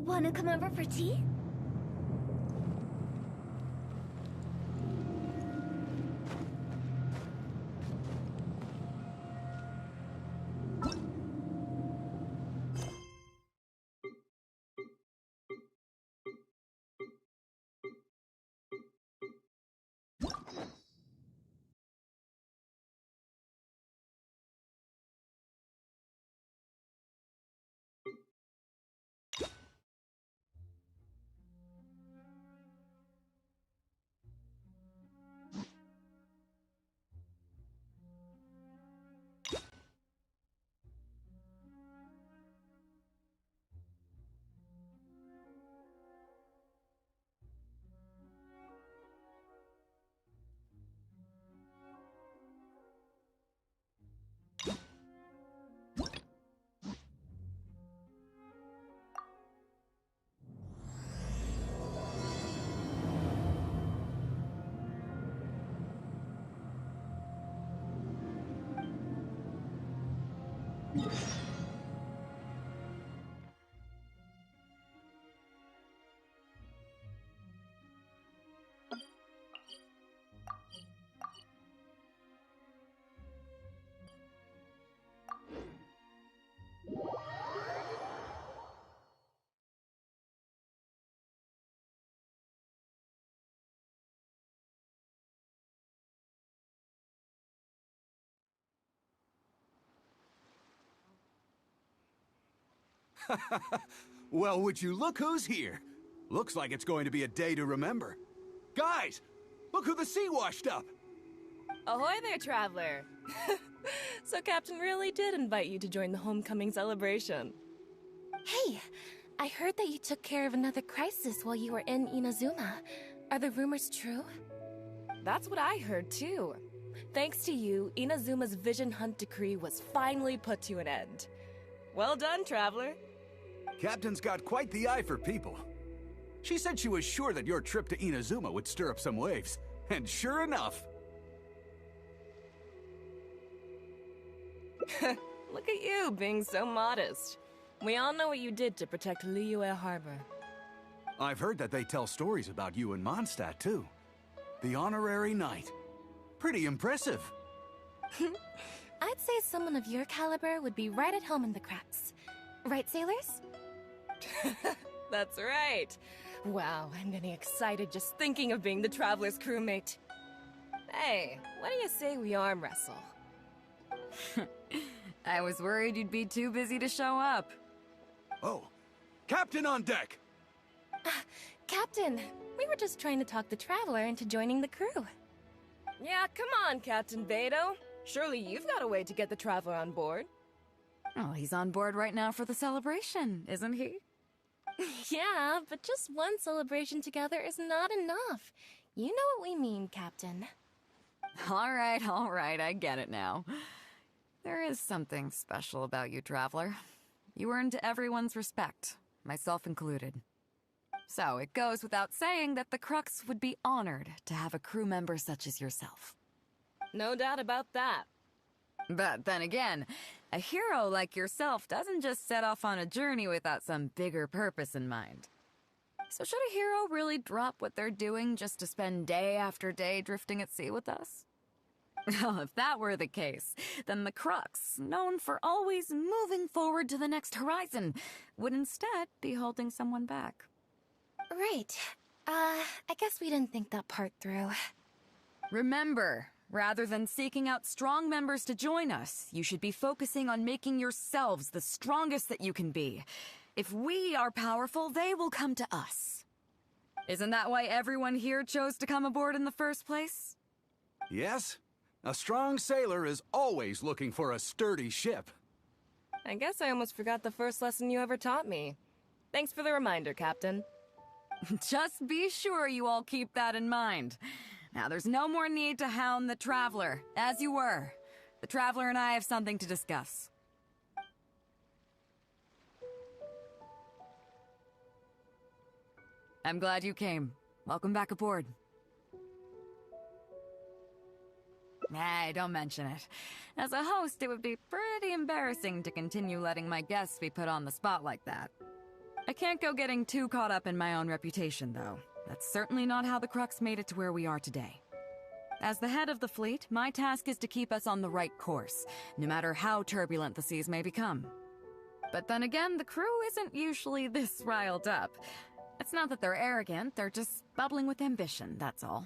Wanna come over for tea? Well, would you look who's here? Looks like it's going to be a day to remember. Guys, look who the sea washed up! Ahoy there, traveler! So Captain really did invite you to join the homecoming celebration. Hey, I heard that you took care of another crisis while you were in Inazuma. Are the rumors true? That's what I heard too. Thanks to you, Inazuma's Vision Hunt decree was finally put to an end. Well done, traveler. Captain's got quite the eye for people. She said she was sure that your trip to Inazuma would stir up some waves. And sure enough... Look at you, being so modest. We all know what you did to protect Liyue Harbor. I've heard that they tell stories about you in Mondstadt, too. The honorary knight. Pretty impressive. I'd say someone of your caliber would be right at home in the cracks. Right, sailors? That's right. Wow, I'm getting excited just thinking of being the Traveler's crewmate. Hey, what do you say we arm wrestle? I was worried you'd be too busy to show up. Oh, Captain on deck! Captain, we were just trying to talk the Traveler into joining the crew. Yeah, come on, Captain BAEDOU. Surely you've got a way to get the Traveler on board. Oh, he's on board right now for the celebration, isn't he? Yeah, but just one celebration together is not enough. You know what we mean, Captain. All right, I get it now. There is something special about you, Traveler. You earned everyone's respect, myself included. So it goes without saying that the Crux would be honored to have a crew member such as yourself. No doubt about that. But then again, a hero like yourself doesn't just set off on a journey without some bigger purpose in mind. So should a hero really drop what they're doing just to spend day after day drifting at sea with us? Well, if that were the case, then the Crux, known for always moving forward to the next horizon, would instead be holding someone back. Right. I guess we didn't think that part through. Remember, rather than seeking out strong members to join us, you should be focusing on making yourselves the strongest that you can be. If we are powerful, they will come to us. Isn't that why everyone here chose to come aboard in the first place? Yes. A strong sailor is always looking for a sturdy ship. I guess I almost forgot the first lesson you ever taught me. Thanks for the reminder, Captain. Just be sure you all keep that in mind. Now, there's no more need to hound the Traveler, as you were. The Traveler and I have something to discuss. I'm glad you came. Welcome back aboard. Nah, don't mention it. As a host, it would be pretty embarrassing to continue letting my guests be put on the spot like that. I can't go getting too caught up in my own reputation, though. That's certainly not how the Crux made it to where we are today. As the head of the fleet, my task is to keep us on the right course, no matter how turbulent the seas may become. But then again, the crew isn't usually this riled up. It's not that they're arrogant, they're just bubbling with ambition, that's all.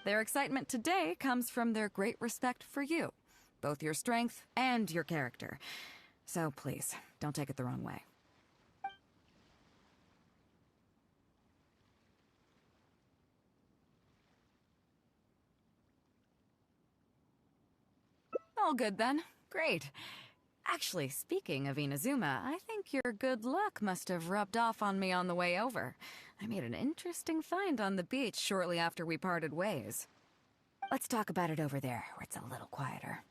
Their excitement today comes from their great respect for you, both your strength and your character. So please, don't take it the wrong way. All good then. Great. Actually, speaking of Inazuma, I think your good luck must have rubbed off on me on the way over. I made an interesting find on the beach shortly after we parted ways. Let's talk about it over there, where it's a little quieter.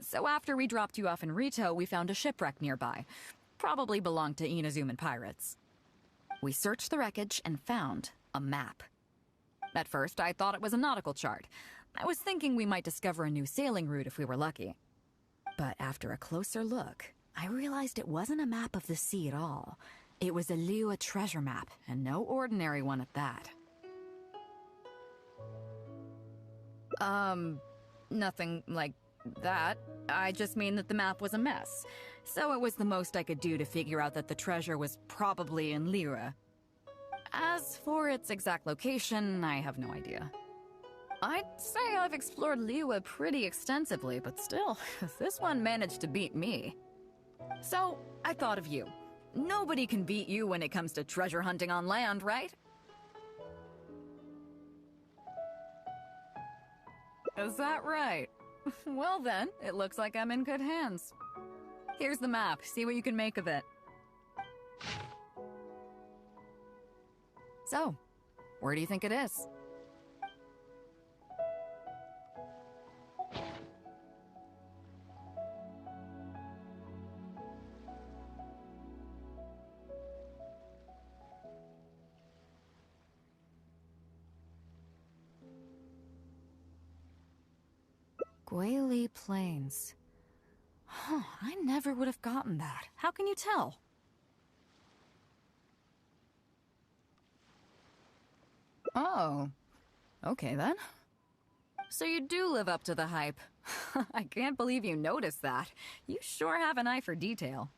So after we dropped you off in Rito, we found a shipwreck nearby. Probably belonged to Inazuman pirates. We searched the wreckage and found a map. At first, I thought it was a nautical chart. I was thinking we might discover a new sailing route if we were lucky. But after a closer look, I realized it wasn't a map of the sea at all. It was a Liyue treasure map, and no ordinary one at that. Nothing like that. I just mean that the map was a mess. So it was the most I could do to figure out that the treasure was probably in Liyue. As for its exact location, I have no idea. I'd say I've explored Liyue pretty extensively, but still, this one managed to beat me. So, I thought of you. Nobody can beat you when it comes to treasure hunting on land, right? Is that right? Well then, it looks like I'm in good hands. Here's the map, see what you can make of it. So, where do you think it is? Guili Plains. Huh, I never would have gotten that. How can you tell? Oh, okay then. So you do live up to the hype. I can't believe you noticed that. You sure have an eye for detail.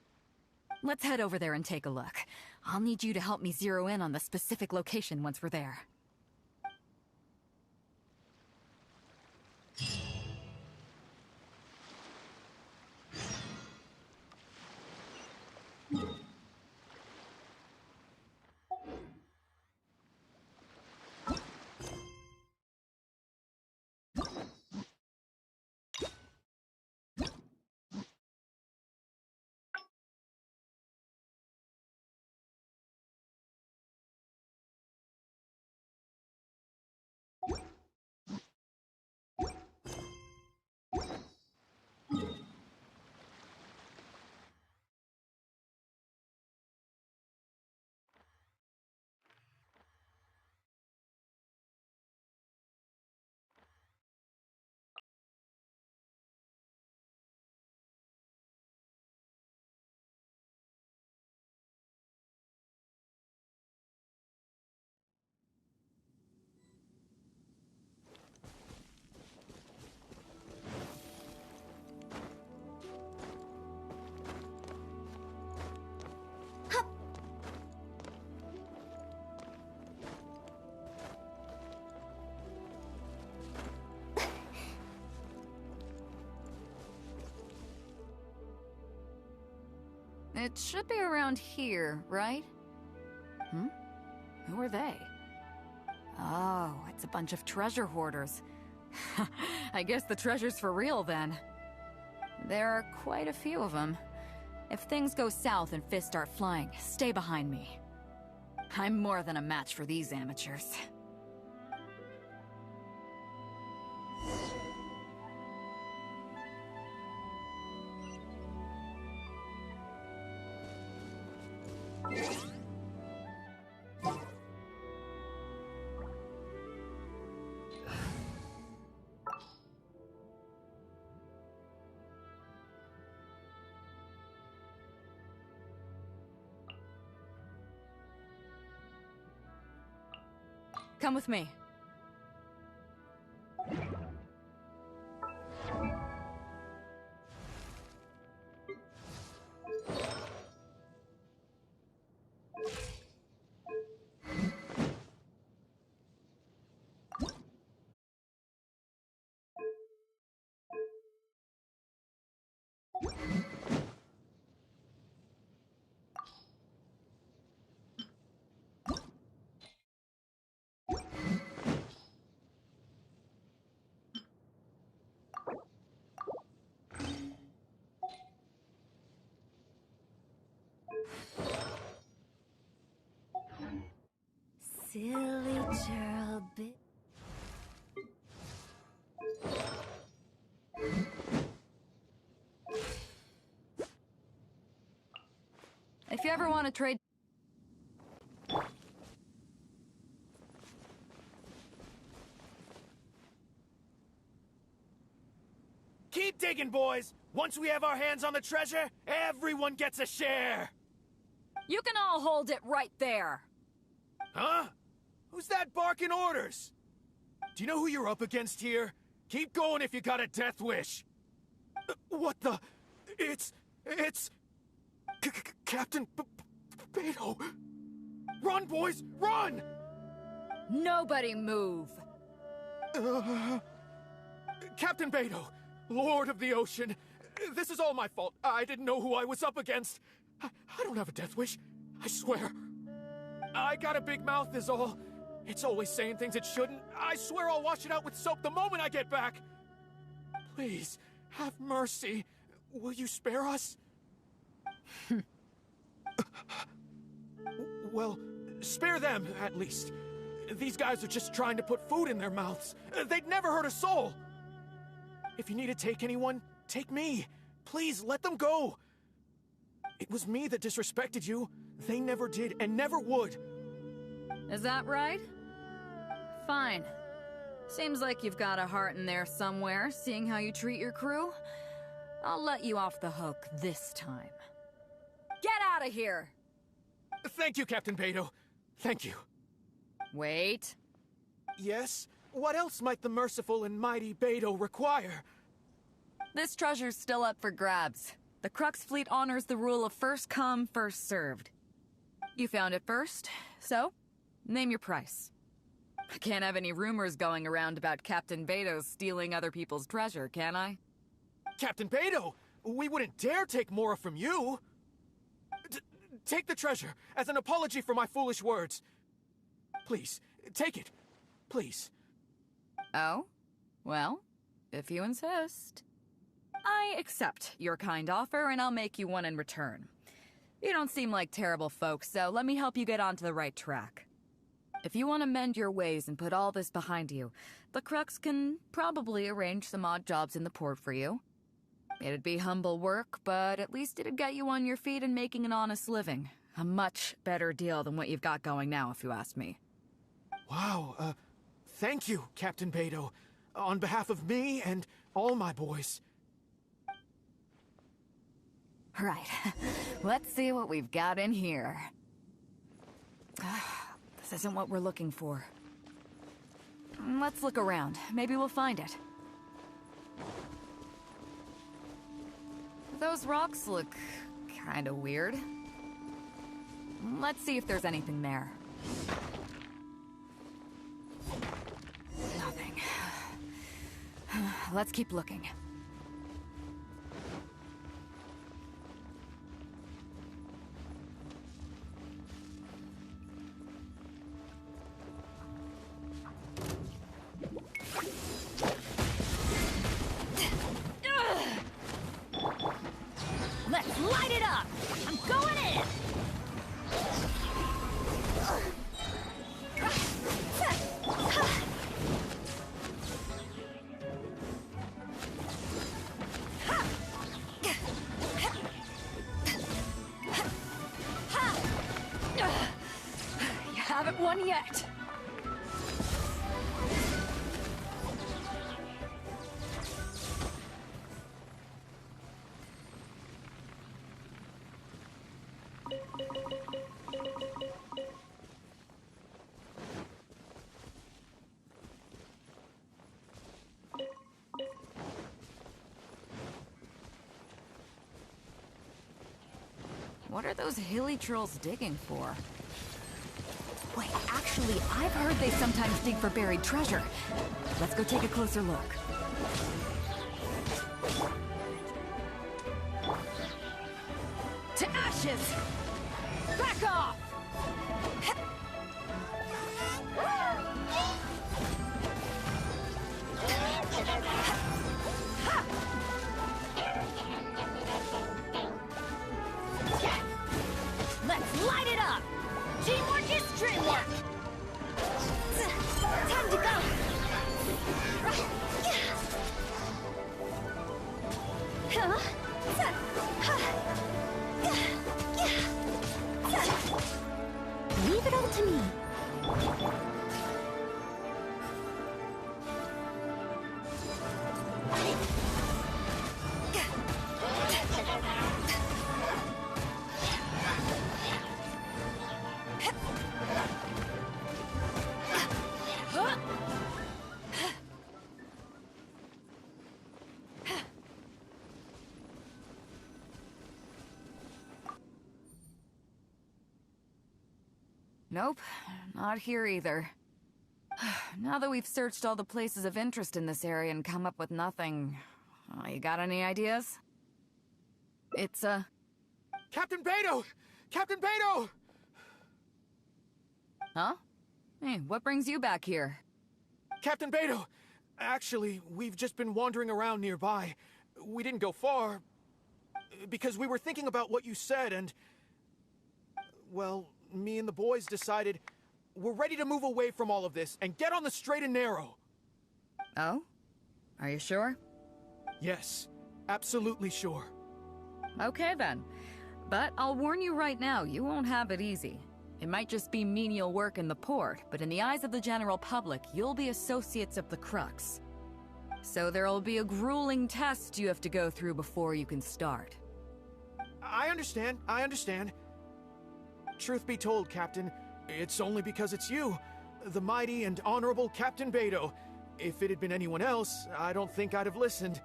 Let's head over there and take a look. I'll need you to help me zero in on the specific location once we're there. It should be around here, right? Who are they? Oh, it's a bunch of treasure hoarders. I guess the treasure's for real then. There are quite a few of them. If things go south and fists start flying, stay behind me. I'm more than a match for these amateurs. Come with me. Silly churl bit. If you ever want to trade... Keep digging, boys! Once we have our hands on the treasure, everyone gets a share! You can all hold it right there! Huh? Who's that barking orders? Do you know who you're up against here? Keep going if you got a death wish! What the... It's... Captain BAEDOU! Run, boys! Run! Nobody move! Captain BAEDOU, Lord of the Ocean, this is all my fault. I didn't know who I was up against. I don't have a death wish, I swear. I got a big mouth is all. It's always saying things it shouldn't. I swear I'll wash it out with soap the moment I get back. Please, have mercy. Will you spare us? Well, spare them, at least. These guys are just trying to put food in their mouths. They'd never hurt a soul. If you need to take anyone, take me. Please, let them go. It was me that disrespected you. They never did and never would. Is that right? Fine. Seems like you've got a heart in there somewhere, seeing how you treat your crew. I'll let you off the hook this time. Get out of here! Thank you, Captain BAEDOU. Thank you. Wait. Yes? What else might the merciful and mighty BAEDOU require? This treasure's still up for grabs. The Crux fleet honors the rule of first come, first served. You found it first, so name your price. I can't have any rumors going around about Captain BAEDOU stealing other people's treasure, can I? Captain BAEDOU, we wouldn't dare take more from you. Take the treasure as an apology for my foolish words. Please, take it. Please. Oh? Well, if you insist. I accept your kind offer, and I'll make you one in return. You don't seem like terrible folks, so let me help you get onto the right track. If you want to mend your ways and put all this behind you, the Crux can probably arrange some odd jobs in the port for you. It'd be humble work, but at least it'd get you on your feet and making an honest living. A much better deal than what you've got going now, if you ask me. Wow, thank you, Captain BAEDOU. On behalf of me and all my boys. Right. Let's see what we've got in here. This isn't what we're looking for. Let's look around. Maybe we'll find it. Those rocks look kinda weird. Let's see if there's anything there. Nothing. Let's keep looking. Let's light it up! I'm going in! one yet! What are those hilly trolls digging for? Wait, actually, I've heard they sometimes dig for buried treasure. Let's go take a closer look. To ashes! Back off! Let's light it up! Teamwork is dreamwork! Time to go! Leave it all to me. Nope, not here either. Now that we've searched all the places of interest in this area and come up with nothing, you got any ideas? It's, Captain BAEDOU! Captain BAEDOU! Huh? Hey, what brings you back here? Captain BAEDOU! Actually, we've just been wandering around nearby. We didn't go far, because we were thinking about what you said and... well, me and the boys decided we're ready to move away from all of this and get on the straight and narrow. Oh? Are you sure? Yes, absolutely sure. Okay then. But I'll warn you right now, you won't have it easy. It might just be menial work in the port, but in the eyes of the general public, you'll be associates of the Crux. So there'll be a grueling test you have to go through before you can start. I understand. Truth be told, Captain, it's only because it's you, the mighty and honorable Captain BAEDOU. If it had been anyone else, I don't think I'd have listened.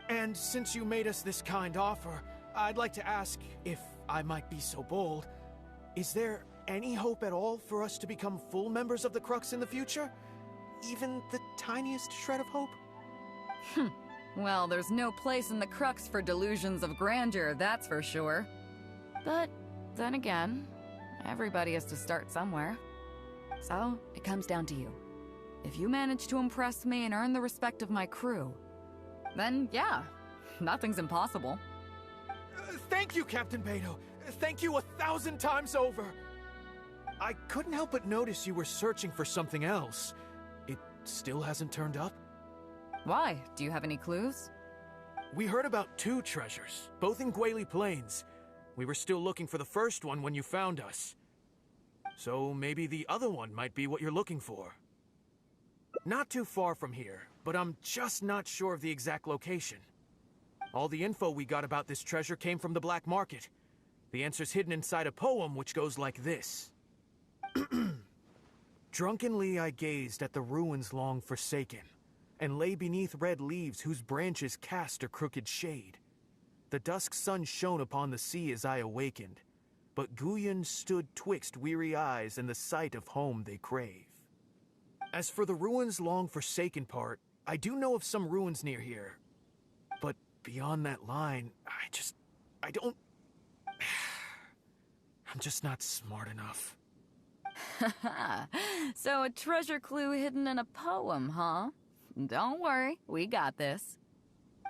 And since you made us this kind offer, I'd like to ask, if I might be so bold, is there any hope at all for us to become full members of the Crux in the future? Even the tiniest shred of hope? Well, there's no place in the Crux for delusions of grandeur, that's for sure. But then again, everybody has to start somewhere. So, it comes down to you. If you manage to impress me and earn the respect of my crew, then yeah, nothing's impossible. Thank you, Captain BAEDOU. Thank you 1,000 times over. I couldn't help but notice you were searching for something else. It still hasn't turned up? Why? Do you have any clues? We heard about 2 treasures, both in Guili Plains. We were still looking for the first one when you found us. So maybe the other one might be what you're looking for. Not too far from here, but I'm just not sure of the exact location. All the info we got about this treasure came from the black market. The answer's hidden inside a poem which goes like this. Drunkenly I gazed at the ruins long forsaken, and lay beneath red leaves whose branches cast a crooked shade. The dusk sun shone upon the sea as I awakened, but Guyon stood twixt weary eyes and the sight of home they crave. As for the ruins long forsaken part, I do know of some ruins near here. But beyond that line, I don't... I'm just not smart enough. So a treasure clue hidden in a poem, huh? Don't worry, we got this.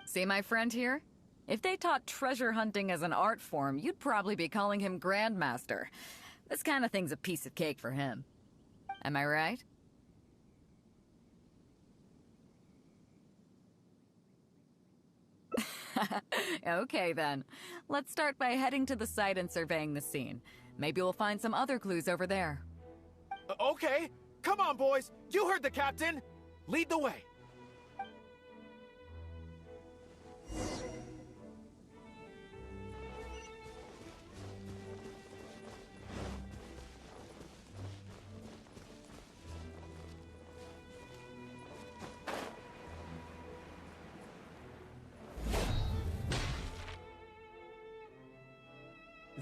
See my friend here? If they taught treasure hunting as an art form, you'd probably be calling him Grandmaster. This kind of thing's a piece of cake for him. Am I right? Okay then. Let's start by heading to the site and surveying the scene. Maybe we'll find some other clues over there. Okay, come on, boys. You heard the captain. Lead the way.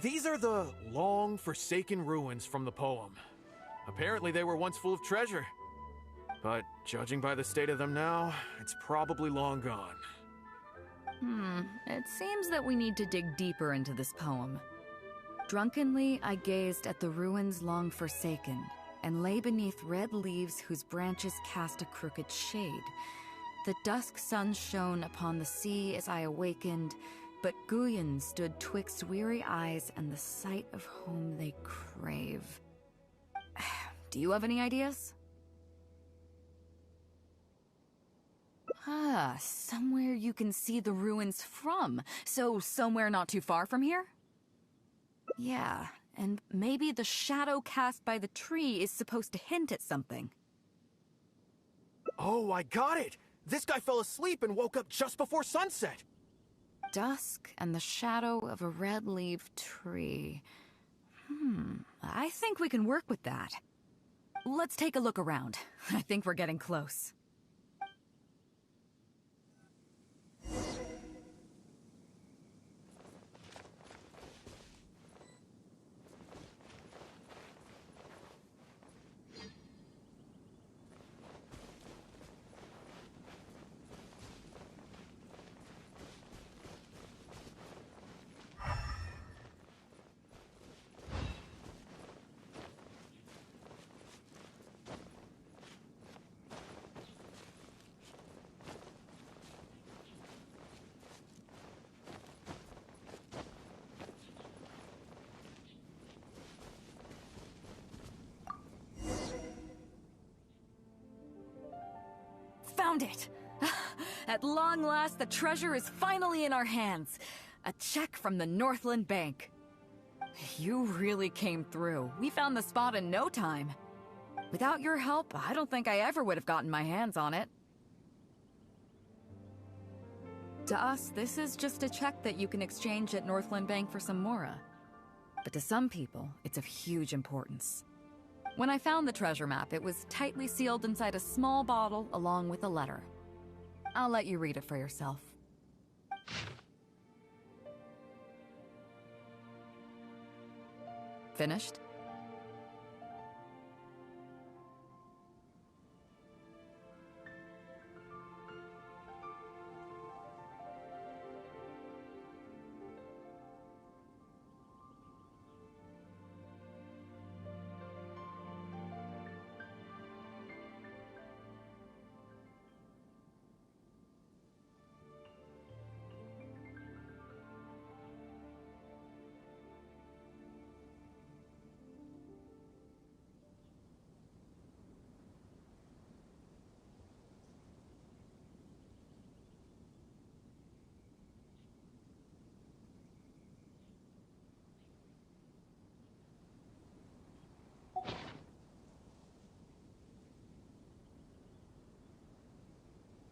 These are the long forsaken ruins from the poem. Apparently they were once full of treasure. But judging by the state of them now, it's probably long gone. It seems that we need to dig deeper into this poem. Drunkenly, I gazed at the ruins long forsaken, and lay beneath red leaves whose branches cast a crooked shade. The dusk sun shone upon the sea as I awakened, but Guyon stood twixt weary eyes and the sight of home they crave. Do you have any ideas? Somewhere you can see the ruins from. So somewhere not too far from here? Yeah, and maybe the shadow cast by the tree is supposed to hint at something. Oh, I got it! This guy fell asleep and woke up just before sunset! Dusk and the shadow of a red-leaved tree. I think we can work with that. Let's take a look around. I think we're getting close. Found it! At long last, the treasure is finally in our hands. A check from the Northland Bank. You really came through. We found the spot in no time. Without your help, I don't think I ever would have gotten my hands on it. To us, this is just a check that you can exchange at Northland Bank for some Mora. But to some people, it's of huge importance. When I found the treasure map, it was tightly sealed inside a small bottle along with a letter. I'll let you read it for yourself. Finished?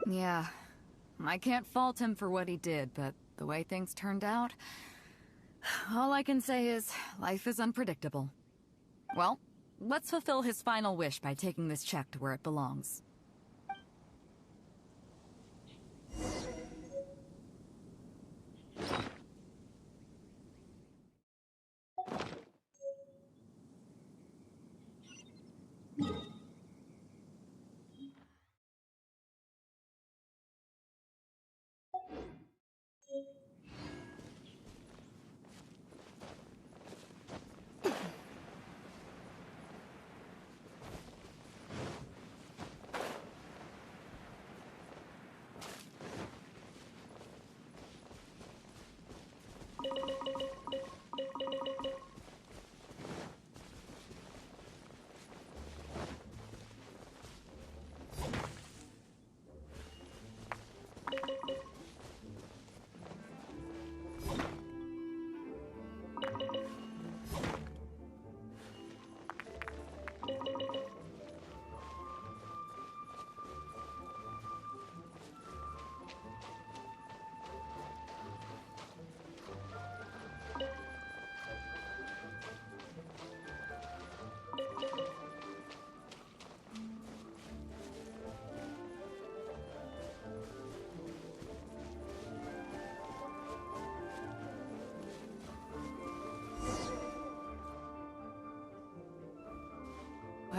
Yeah, I can't fault him for what he did, but the way things turned out, all I can say is life is unpredictable. Well, let's fulfill his final wish by taking this check to where it belongs.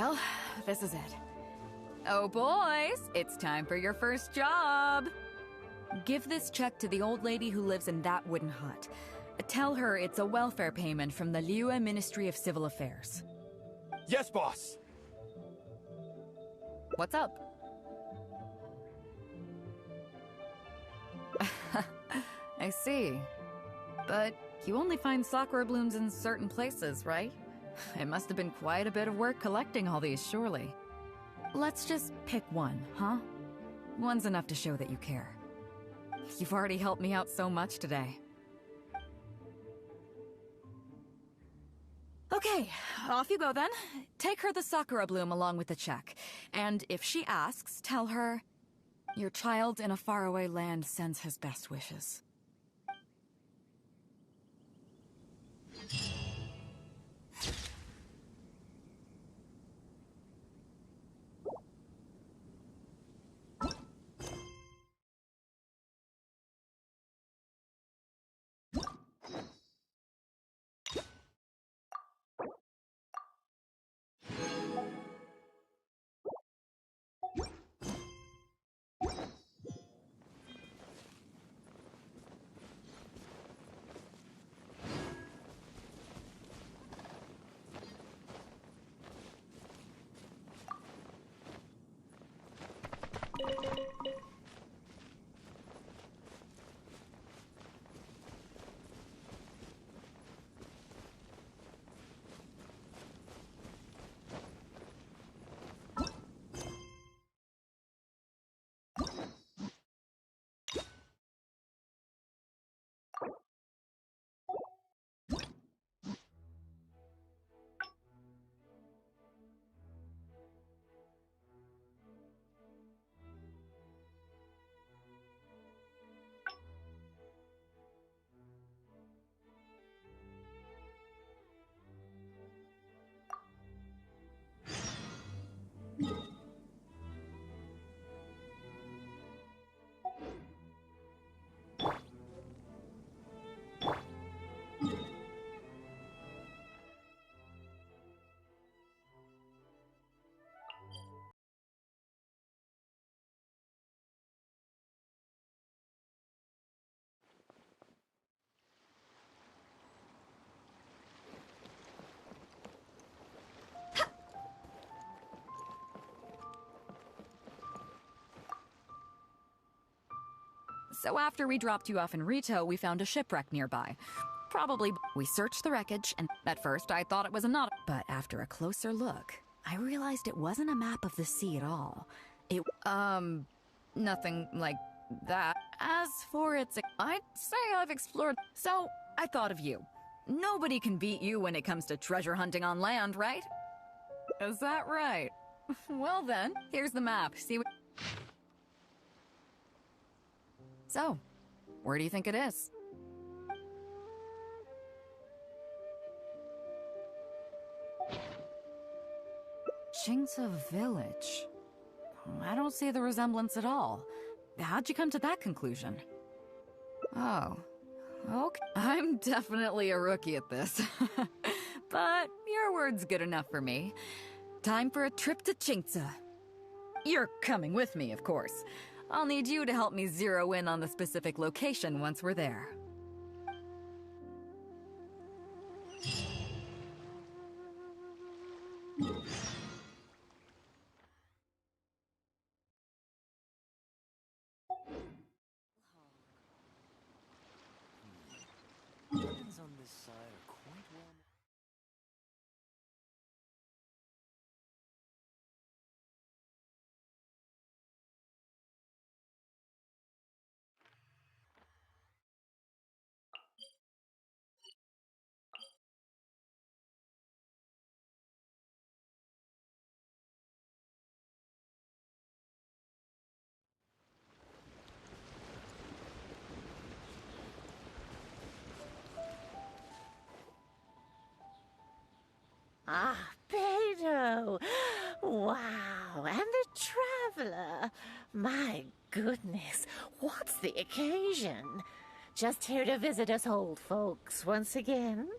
Well, this is it. Oh boys, it's time for your first job! Give this check to the old lady who lives in that wooden hut. Tell her it's a welfare payment from the Liyue Ministry of Civil Affairs. Yes, boss! What's up? I see. But you only find sakura blooms in certain places, right? It must have been quite a bit of work collecting all these, surely. Let's just pick one, huh? One's enough to show that you care. You've already helped me out so much today. Okay, off you go then. Take her the sakura bloom along with the check. And if she asks, tell her, your child in a faraway land sends his best wishes. So after we dropped you off in Rito, we found a shipwreck nearby. Probably. We searched the wreckage, and at first I thought it was a knot. But after a closer look, I realized it wasn't a map of the sea at all. It, nothing like that. As for its, I'd say I've explored. So I thought of you. Nobody can beat you when it comes to treasure hunting on land, right? Is that right? Well then, here's the map. See what... So, where do you think it is? Jingsa Village. I don't see the resemblance at all. How'd you come to that conclusion? Oh, okay. I'm definitely a rookie at this. But your word's good enough for me. Time for a trip to Jingsa. You're coming with me, of course. I'll need you to help me zero in on the specific location once we're there. Buttons on this side are quite well. Ah, BAEDOU! Wow, and the traveler! My goodness, what's the occasion? Just here to visit us old folks once again?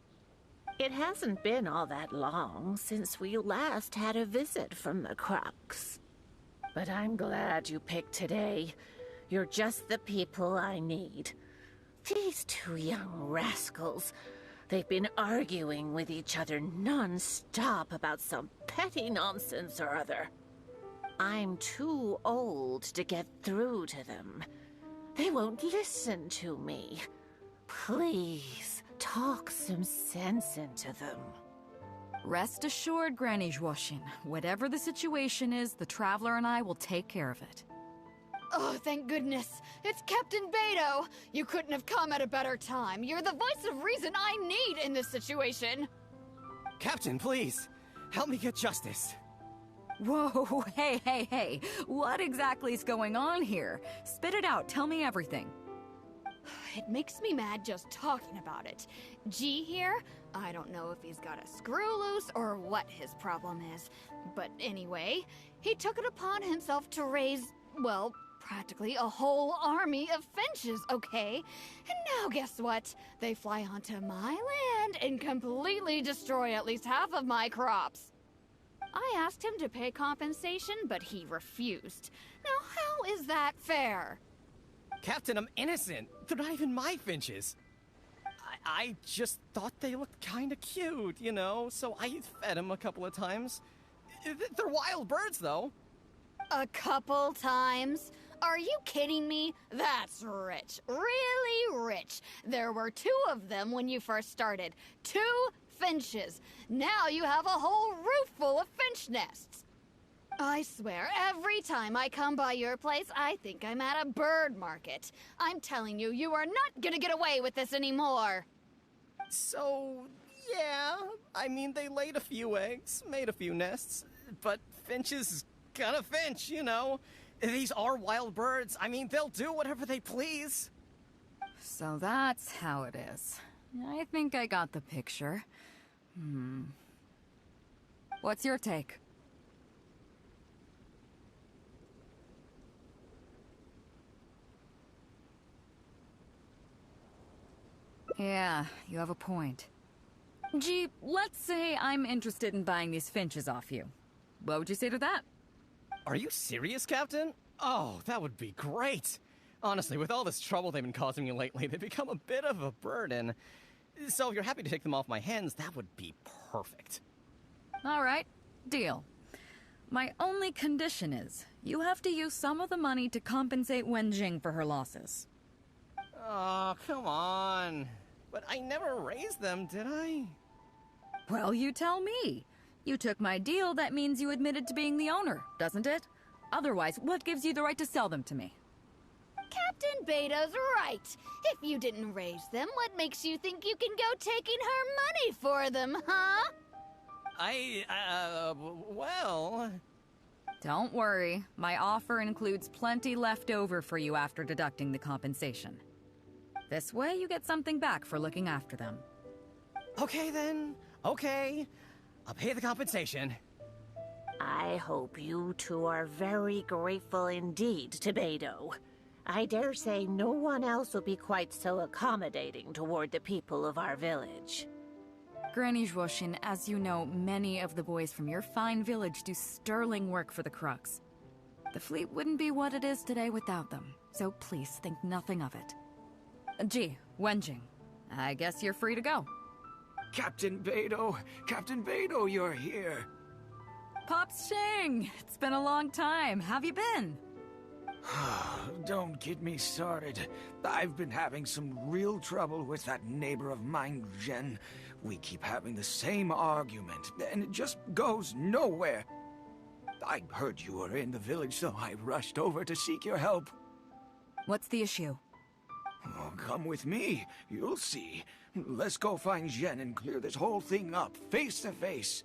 It hasn't been all that long since we last had a visit from the Crux. But I'm glad you picked today. You're just the people I need. These two young rascals, they've been arguing with each other non-stop about some petty nonsense or other. I'm too old to get through to them. They won't listen to me. Please, talk some sense into them. Rest assured, Granny Zhuoshin, whatever the situation is, the Traveler and I will take care of it. Oh, thank goodness. It's Captain BAEDOU. You couldn't have come at a better time. You're the voice of reason I need in this situation. Captain, please, help me get justice. Whoa, hey. What exactly is going on here? Spit it out, tell me everything. It makes me mad just talking about it. G here, I don't know if he's got a screw loose or what his problem is. But anyway, he took it upon himself to raise, well, practically a whole army of finches, okay? And now guess what? They fly onto my land and completely destroy at least half of my crops. I asked him to pay compensation, but he refused. Now how is that fair? Captain, I'm innocent. They're not even my finches. I just thought they looked kinda cute, you know, so I fed them a couple of times. They're wild birds, though. A couple times? Are you kidding me? That's rich. Really rich. There were 2 of them when you first started. 2 finches. Now you have a whole roof full of finch nests. I swear, every time I come by your place, I think I'm at a bird market. I'm telling you, you are not gonna get away with this anymore. So, yeah, I mean, they laid a few eggs, made a few nests, but finches gonna finch, you know. These are wild birds. I mean, they'll do whatever they please. So that's how it is. I think I got the picture. What's your take? Yeah, you have a point. Gee, let's say I'm interested in buying these finches off you. What would you say to that? Are you serious, Captain? Oh, that would be great. Honestly, with all this trouble they've been causing me lately, they've become a bit of a burden. So if you're happy to take them off my hands, that would be perfect. All right, deal. My only condition is, you have to use some of the money to compensate Wenjing for her losses. Oh, come on. But I never raised them, did I? Well, you tell me. You took my deal, that means you admitted to being the owner, doesn't it? Otherwise, what gives you the right to sell them to me? Captain BAEDOU's right. If you didn't raise them, what makes you think you can go taking her money for them, huh? Well... Don't worry. My offer includes plenty left over for you after deducting the compensation. This way, you get something back for looking after them. Okay, then. Okay. I'll pay the compensation. I hope you two are very grateful indeed to BAEDOU. I dare say no one else will be quite so accommodating toward the people of our village. Granny Zhuoshin, as you know, many of the boys from your fine village do sterling work for the Crux. The fleet wouldn't be what it is today without them, so please think nothing of it. Gee, Wenjing, I guess you're free to go. Captain BAEDOU, you're here. Pops Shing, it's been a long time. How've you been? Don't get me started. I've been having some real trouble with that neighbor of mine, Jen. We keep having the same argument, and it just goes nowhere. I heard you were in the village, so I rushed over to seek your help. What's the issue? Oh, come with me. You'll see. Let's go find Jen and clear this whole thing up, face to face.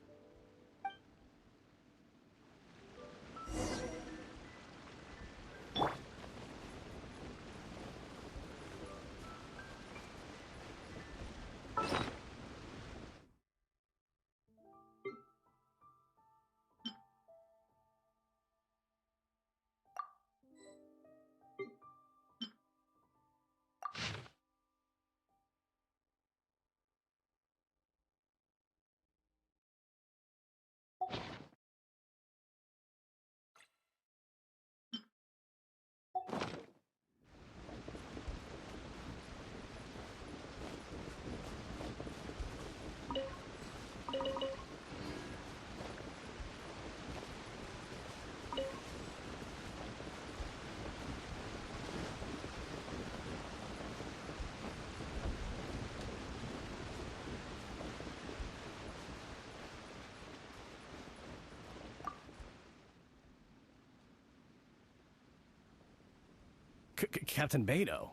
Captain BAEDOU,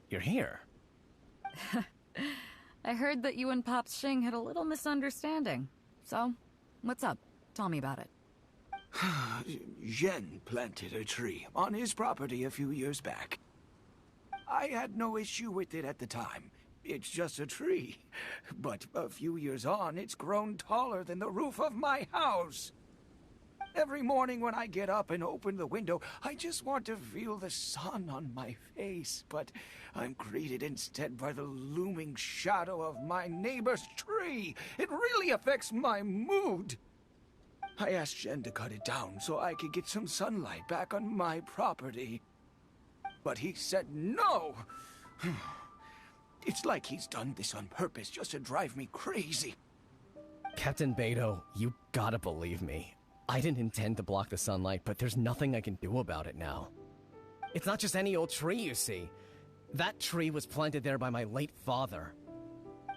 you're here. I heard that you and Pops Xing had a little misunderstanding. So, what's up? Tell me about it. Zhen planted a tree on his property a few years back. I had no issue with it at the time. It's just a tree. But a few years on, it's grown taller than the roof of my house. Every morning when I get up and open the window, I just want to feel the sun on my face, but I'm greeted instead by the looming shadow of my neighbor's tree. It really affects my mood. I asked Jen to cut it down so I could get some sunlight back on my property. But he said no. It's like he's done this on purpose just to drive me crazy. Captain BAEDOU, you gotta believe me. I didn't intend to block the sunlight, but there's nothing I can do about it now. It's not just any old tree, you see. That tree was planted there by my late father.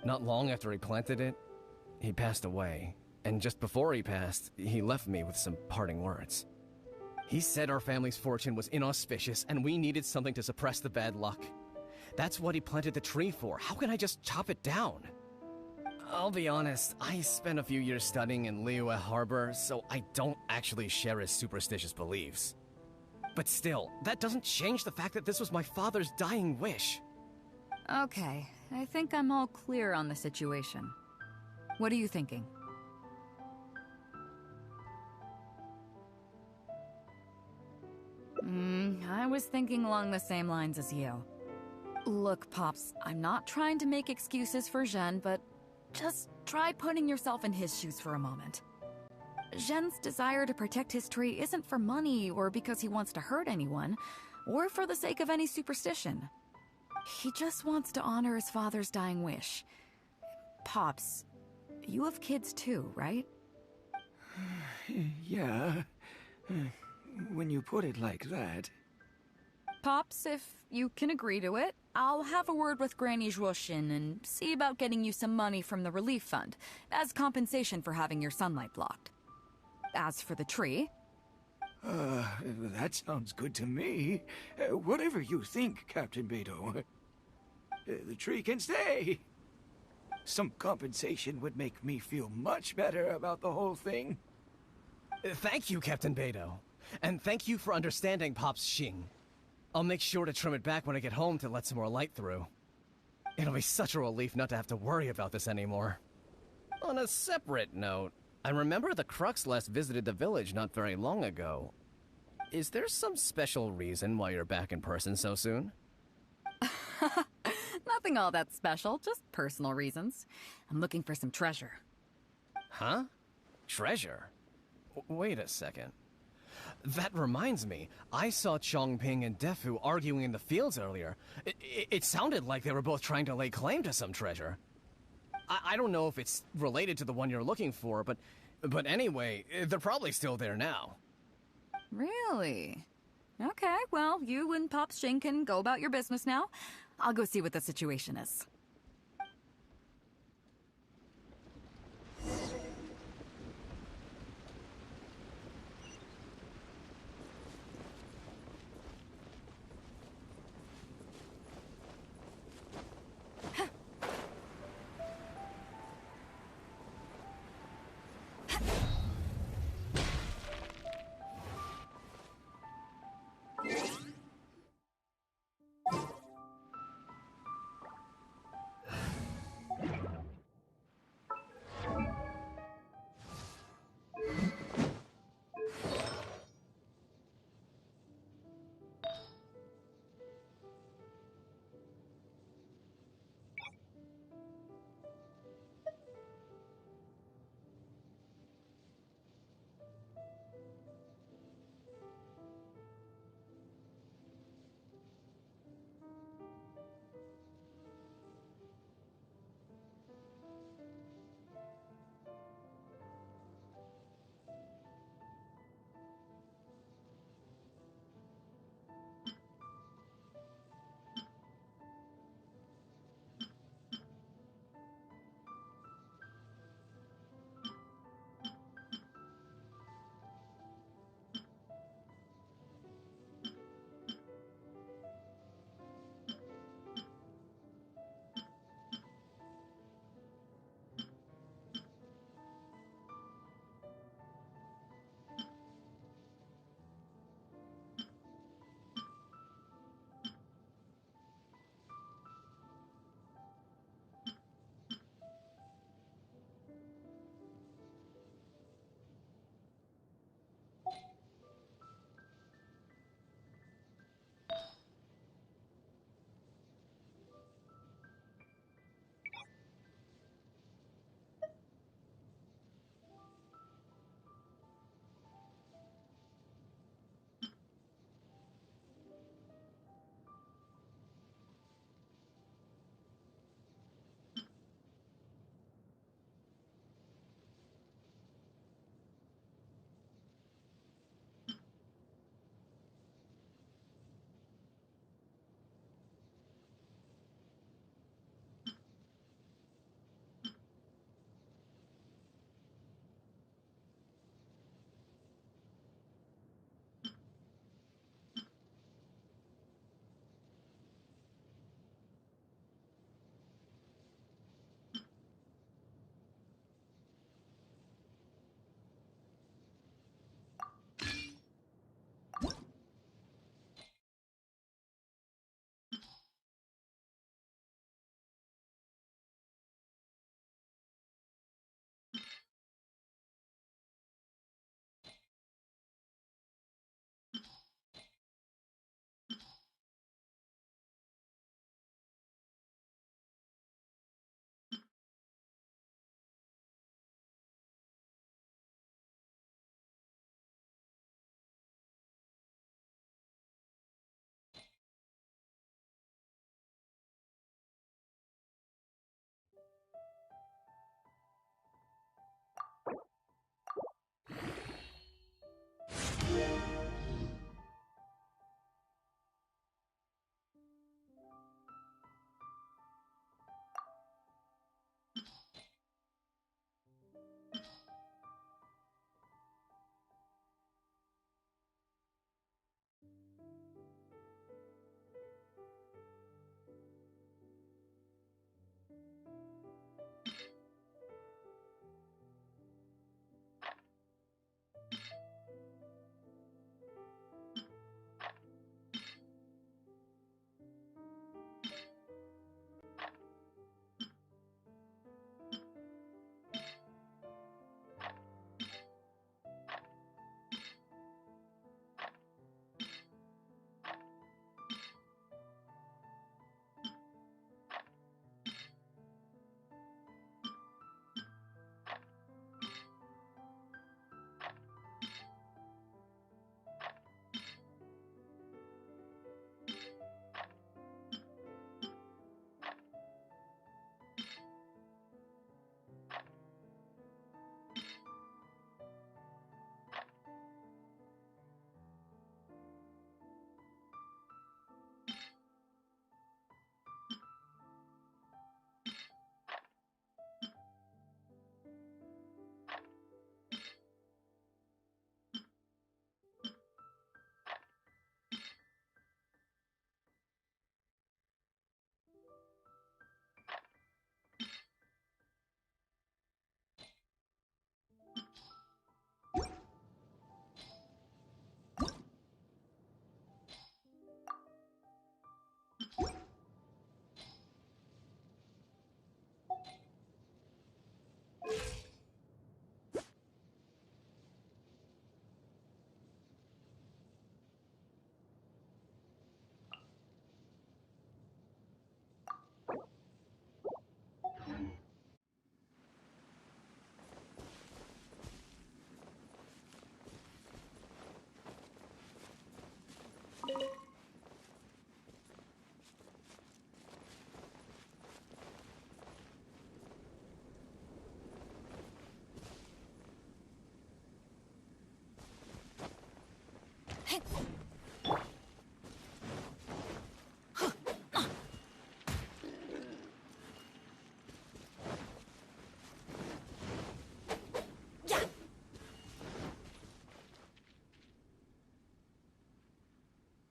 Not long after he planted it, he passed away. And just before he passed, he left me with some parting words. He said our family's fortune was inauspicious and we needed something to suppress the bad luck. That's what he planted the tree for. How can I just chop it down? I'll be honest, I spent a few years studying in Liyue Harbor, so I don't actually share his superstitious beliefs. But still, that doesn't change the fact that this was my father's dying wish. Okay, I think I'm all clear on the situation. What are you thinking? I was thinking along the same lines as you. Look, Pops, I'm not trying to make excuses for Zhen, but just try putting yourself in his shoes for a moment. Zhen's desire to protect his tree isn't for money or because he wants to hurt anyone, or for the sake of any superstition. He just wants to honor his father's dying wish. Pops, you have kids too, right? Yeah. When you put it like that. Pops, if you can agree to it, I'll have a word with Granny Zhuoshin and see about getting you some money from the relief fund as compensation for having your sunlight blocked. As for the tree... That sounds good to me. Whatever you think, Captain BAEDOU. The tree can stay. Some compensation would make me feel much better about the whole thing. Thank you, Captain BAEDOU. And thank you for understanding Pops Xing. I'll make sure to trim it back when I get home to let some more light through. It'll be such a relief not to have to worry about this anymore. On a separate note, I remember the Crux last visited the village not very long ago. Is there some special reason why you're back in person so soon? Nothing all that special, just personal reasons. I'm looking for some treasure. Huh? Treasure? Wait a second. That reminds me, I saw Chongping and Defu arguing in the fields earlier. It sounded like they were both trying to lay claim to some treasure. I don't know if it's related to the one you're looking for, but anyway, they're probably still there now. Really? Okay, well, you and Pops Xing can go about your business now. I'll go see what the situation is.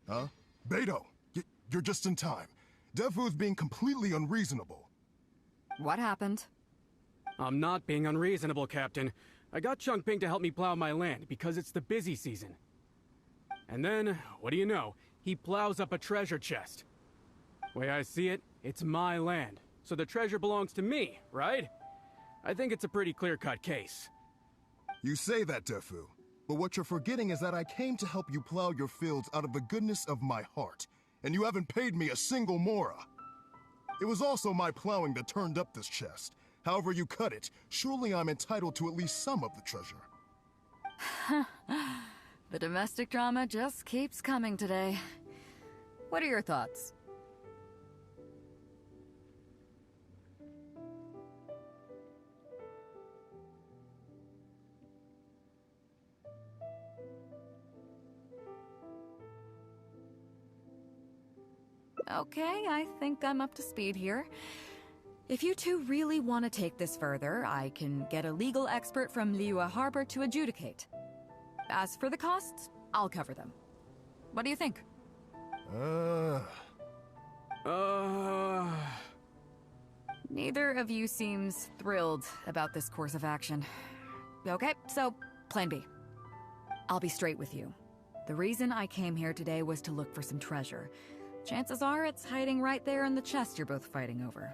Huh? BAEDOU! You're just in time. Defu's being completely unreasonable. What happened? I'm not being unreasonable, Captain. I got Chongping to help me plow my land because it's the busy season. And then, what do you know? He plows up a treasure chest. Way I see it, it's my land, so the treasure belongs to me, right? I think it's a pretty clear-cut case. You say that, Defu, but what you're forgetting is that I came to help you plow your fields out of the goodness of my heart, and you haven't paid me a single mora. It was also my plowing that turned up this chest. However you cut it, surely I'm entitled to at least some of the treasure. The domestic drama just keeps coming today. What are your thoughts? Okay, I think I'm up to speed here. If you two really want to take this further, I can get a legal expert from Liyue Harbor to adjudicate. As for the costs, I'll cover them. What do you think? Neither of you seems thrilled about this course of action. Okay, so, Plan B. I'll be straight with you. The reason I came here today was to look for some treasure. Chances are it's hiding right there in the chest you're both fighting over.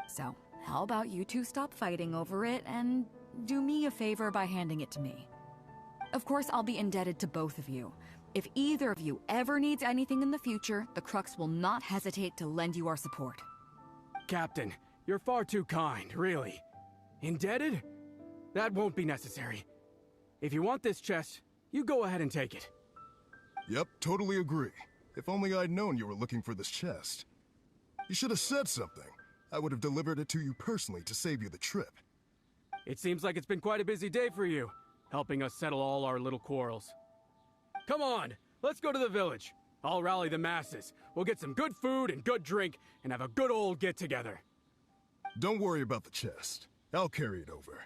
So, how about you two stop fighting over it and do me a favor by handing it to me? Of course, I'll be indebted to both of you. If either of you ever needs anything in the future, the Crux will not hesitate to lend you our support. Captain, you're far too kind, really. Indebted? That won't be necessary. If you want this chest, you go ahead and take it. Yep, totally agree. If only I'd known you were looking for this chest. You should have said something. I would have delivered it to you personally to save you the trip. It seems like it's been quite a busy day for you, helping us settle all our little quarrels. Come on, let's go to the village. I'll rally the masses. We'll get some good food and good drink, and have a good old get-together. Don't worry about the chest. I'll carry it over.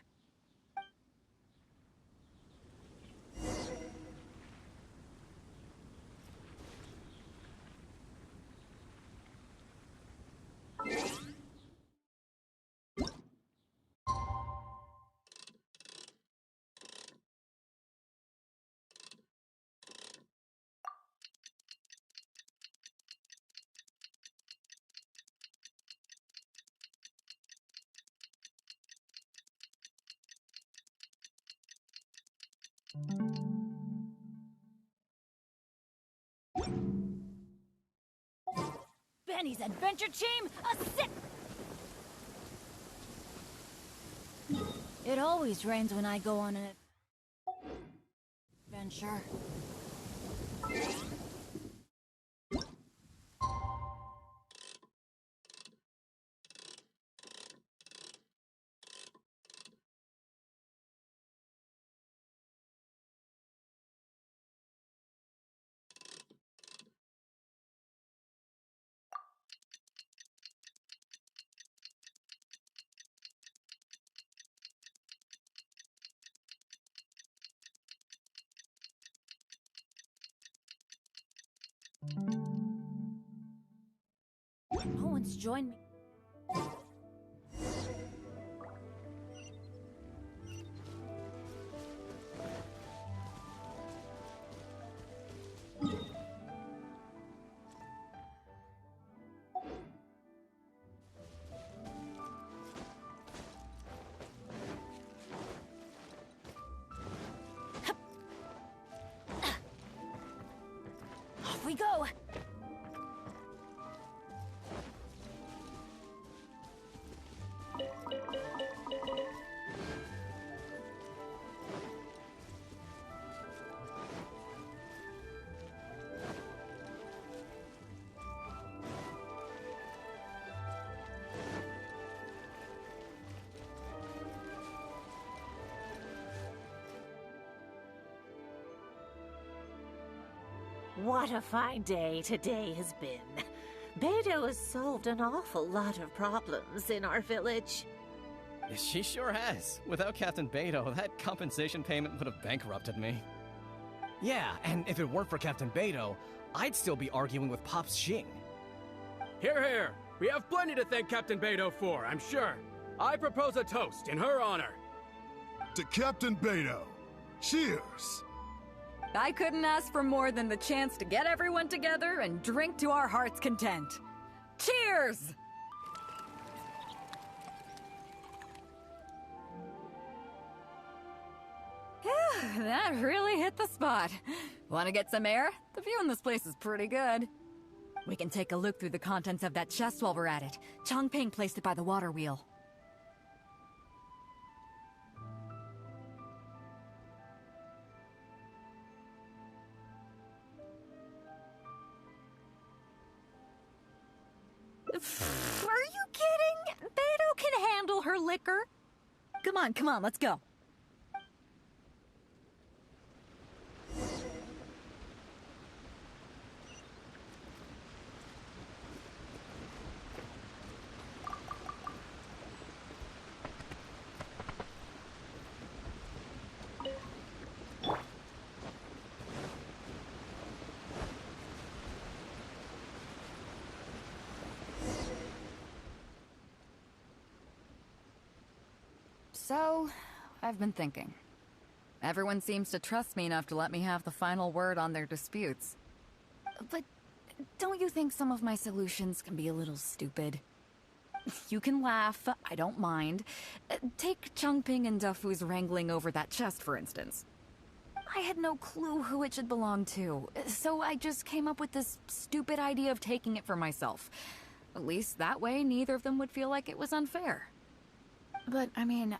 Benny's adventure team, a sit! It always rains when I go on an adventure. No one's joined me. Off we go! What a fine day today has been. BAEDOU has solved an awful lot of problems in our village. She sure has. Without Captain BAEDOU, that compensation payment would have bankrupted me. Yeah, and if it weren't for Captain BAEDOU, I'd still be arguing with Pops Xing. Here, here! We have plenty to thank Captain BAEDOU for, I'm sure. I propose a toast in her honor. To Captain BAEDOU, cheers! I couldn't ask for more than the chance to get everyone together and drink to our heart's content. Cheers! Phew, that really hit the spot. Want to get some air? The view in this place is pretty good. We can take a look through the contents of that chest while we're at it. Changping placed it by the water wheel. Are you kidding? BAEDOU can handle her liquor. Come on, let's go. So, I've been thinking. Everyone seems to trust me enough to let me have the final word on their disputes. But don't you think some of my solutions can be a little stupid? You can laugh, I don't mind. Take Changping and Defu's wrangling over that chest, for instance. I had no clue who it should belong to, so I just came up with this stupid idea of taking it for myself. At least that way, neither of them would feel like it was unfair. But, I mean,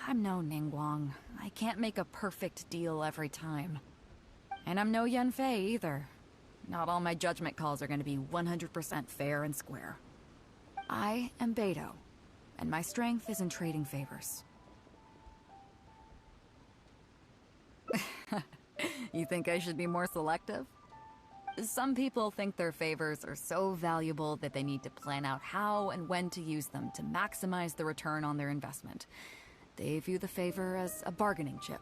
I'm no Ningguang. I can't make a perfect deal every time. And I'm no Yanfei either. Not all my judgment calls are going to be 100% fair and square. I am BAEDOU, and my strength is in trading favors. You think I should be more selective? Some people think their favors are so valuable that they need to plan out how and when to use them to maximize the return on their investment. They view the favor as a bargaining chip.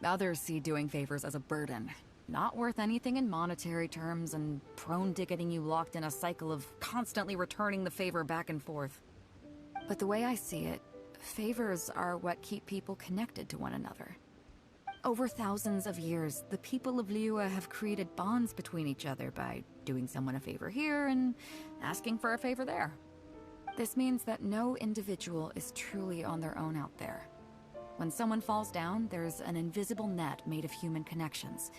Others see doing favors as a burden, not worth anything in monetary terms and prone to getting you locked in a cycle of constantly returning the favor back and forth. But the way I see it, favors are what keep people connected to one another. Over thousands of years, the people of Liyue have created bonds between each other by doing someone a favor here and asking for a favor there. This means that no individual is truly on their own out there. When someone falls down, there's an invisible net made of human connections,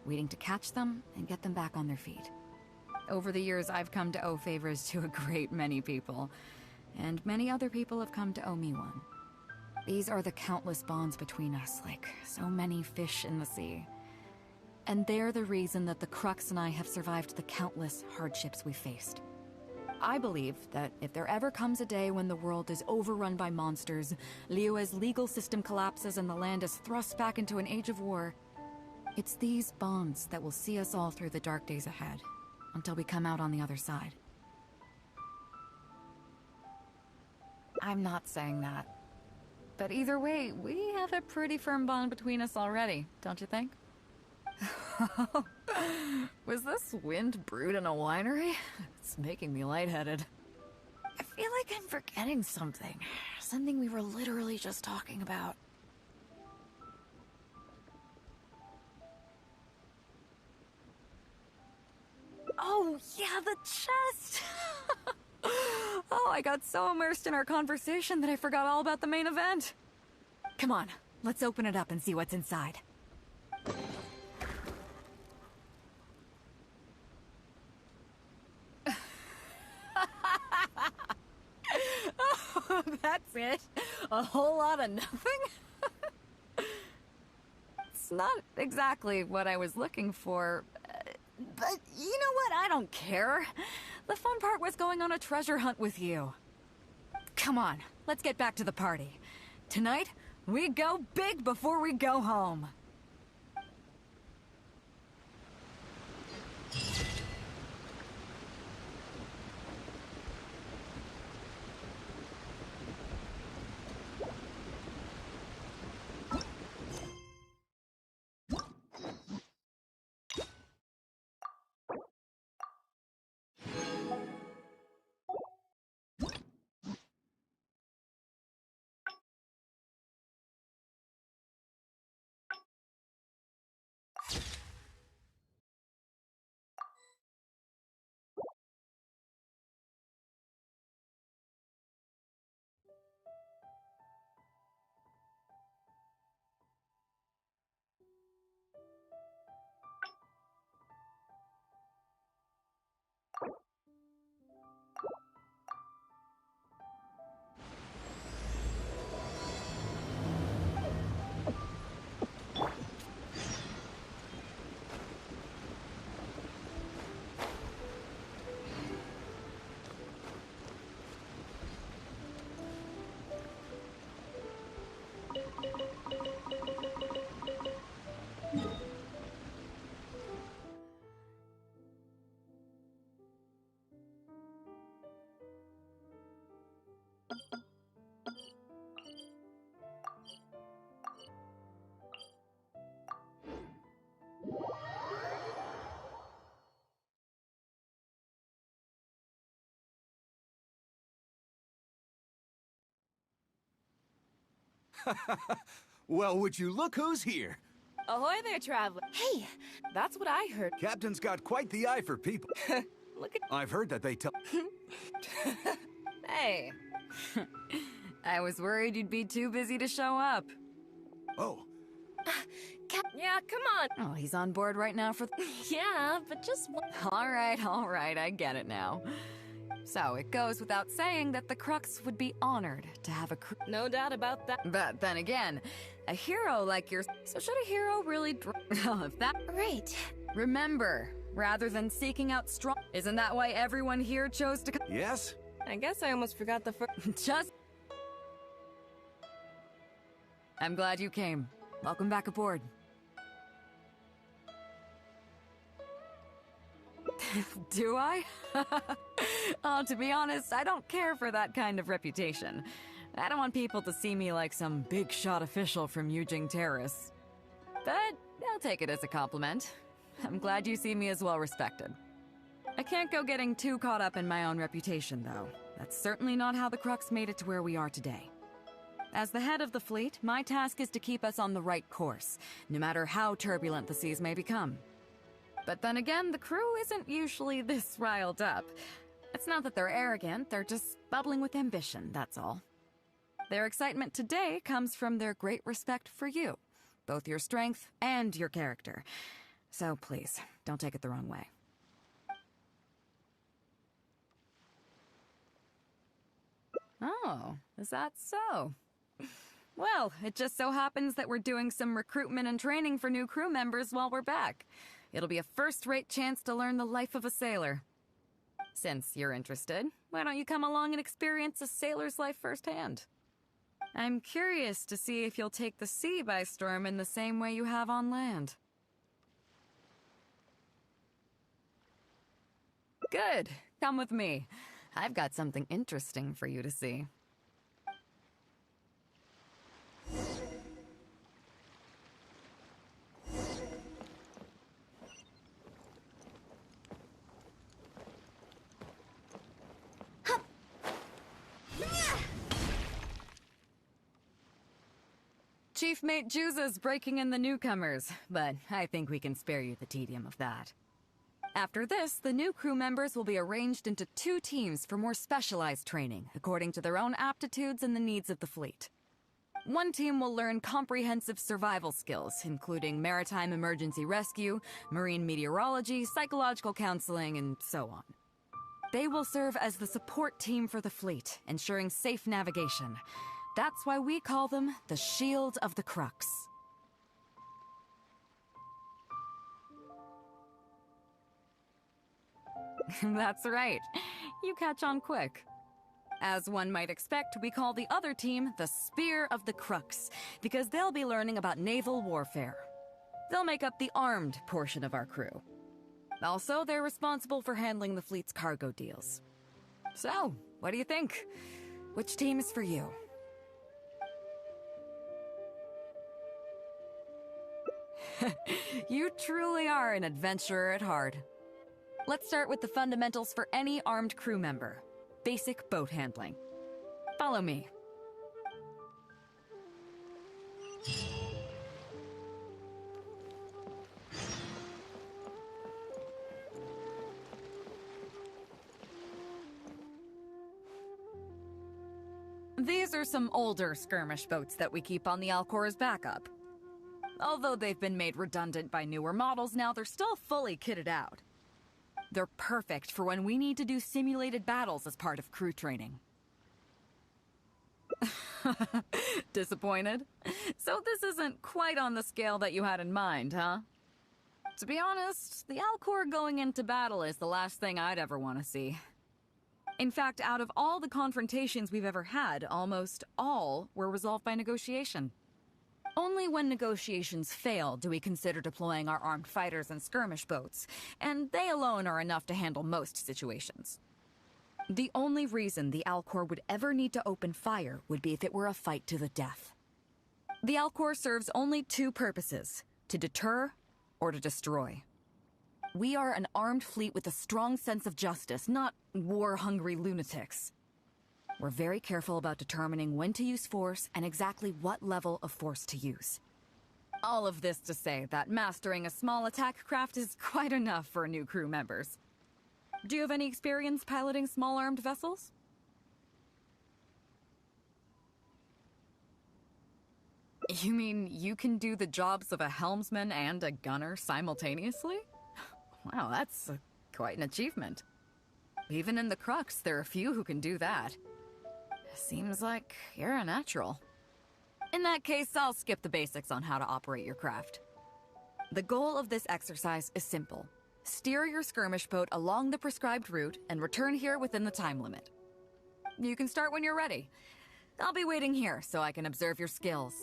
waiting to catch them and get them back on their feet. Over the years, I've come to owe favors to a great many people, and many other people have come to owe me one. These are the countless bonds between us, like so many fish in the sea. And they're the reason that the Crux and I have survived the countless hardships we faced. I believe that if there ever comes a day when the world is overrun by monsters, Liyue's legal system collapses and the land is thrust back into an age of war, it's these bonds that will see us all through the dark days ahead, until we come out on the other side. I'm not saying that. But either way, we have a pretty firm bond between us already, don't you think? Was this wind brewed in a winery? It's making me lightheaded. I feel like I'm forgetting something. Something we were literally just talking about. Oh, yeah, the chest! Oh, I got so immersed in our conversation that I forgot all about the main event. Come on, let's open it up and see what's inside. Oh, that's it? A whole lot of nothing? It's not exactly what I was looking for, but you know what? I don't care. The fun part was going on a treasure hunt with you. Come on, let's get back to the party. Tonight, we go big before we go home. Well, would you look who's here? Ahoy there, traveler. Hey, That's what I heard. Captain's got quite the eye for people. Look at... I've heard that they tell... Hey. I was worried you'd be too busy to show up. Oh, Yeah, come on. Oh, he's on board right now for... yeah, but just one. All right, I get it now. So, it goes without saying that the Crux would be honored to have a crew. No doubt about that. But then again, a hero like yours... So should a hero really Oh, if that... Right. Remember, rather than seeking out strong... Isn't that why everyone here chose to come? yes? I guess I almost forgot the first... Just... I'm glad you came. Welcome back aboard. Do I? Oh, to be honest, I don't care for that kind of reputation. I don't want people to see me like some big shot official from Yujing Terrace. But I'll take it as a compliment. I'm glad you see me as well respected. I can't go getting too caught up in my own reputation, though. That's certainly not how the Crux made it to where we are today. As the head of the fleet, my task is to keep us on the right course, no matter how turbulent the seas may become. But then again, the crew isn't usually this riled up. It's not that they're arrogant, they're just bubbling with ambition, that's all. Their excitement today comes from their great respect for you, both your strength and your character. So please, don't take it the wrong way. Oh, is that so? Well, it just so happens that we're doing some recruitment and training for new crew members while we're back. It'll be a first-rate chance to learn the life of a sailor. Since you're interested, why don't you come along and experience a sailor's life firsthand? I'm curious to see if you'll take the sea by storm in the same way you have on land. Good. Come with me. I've got something interesting for you to see. Chief Mate Juza's breaking in the newcomers, but I think we can spare you the tedium of that. After this, the new crew members will be arranged into 2 teams for more specialized training, according to their own aptitudes and the needs of the fleet. One team will learn comprehensive survival skills, including maritime emergency rescue, marine meteorology, psychological counseling, and so on. They will serve as the support team for the fleet, ensuring safe navigation. That's why we call them the Shield of the Crux. That's right. You catch on quick. As one might expect, we call the other team the Spear of the Crux, because they'll be learning about naval warfare. They'll make up the armed portion of our crew. Also, they're responsible for handling the fleet's cargo deals. So, what do you think? Which team is for you? You truly are an adventurer at heart. Let's start with the fundamentals for any armed crew member. Basic boat handling. Follow me. These are some older skirmish boats that we keep on the Alcor's backup. Although they've been made redundant by newer models now, they're still fully kitted out. They're perfect for when we need to do simulated battles as part of crew training. Disappointed? So this isn't quite on the scale that you had in mind, huh? To be honest, the Alcor going into battle is the last thing I'd ever want to see. In fact, out of all the confrontations we've ever had, almost all were resolved by negotiation. Only when negotiations fail do we consider deploying our armed fighters and skirmish boats, and they alone are enough to handle most situations. The only reason the Alcor would ever need to open fire would be if it were a fight to the death. The Alcor serves only 2 purposes: to deter or to destroy. We are an armed fleet with a strong sense of justice, not war-hungry lunatics. We're very careful about determining when to use force and exactly what level of force to use. All of this to say that mastering a small attack craft is quite enough for new crew members. Do you have any experience piloting small armed vessels? You mean you can do the jobs of a helmsman and a gunner simultaneously? Wow, that's quite an achievement. Even in the Crux, there are few who can do that. Seems like you're a natural. In that case, I'll skip the basics on how to operate your craft. The goal of this exercise is simple. Steer your skirmish boat along the prescribed route and return here within the time limit. You can start when you're ready. I'll be waiting here so I can observe your skills.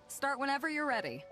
Start whenever you're ready.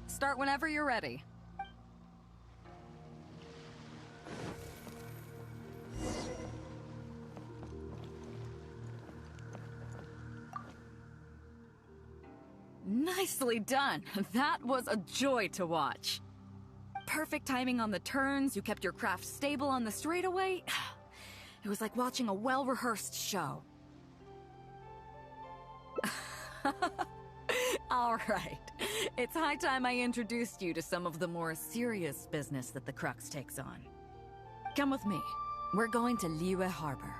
Start whenever you're ready. Nicely done. That was a joy to watch. Perfect timing on the turns, you kept your craft stable on the straightaway. It was like watching a well-rehearsed show. All right. It's high time I introduced you to some of the more serious business that the Crux takes on. Come with me. We're going to Liyue Harbor.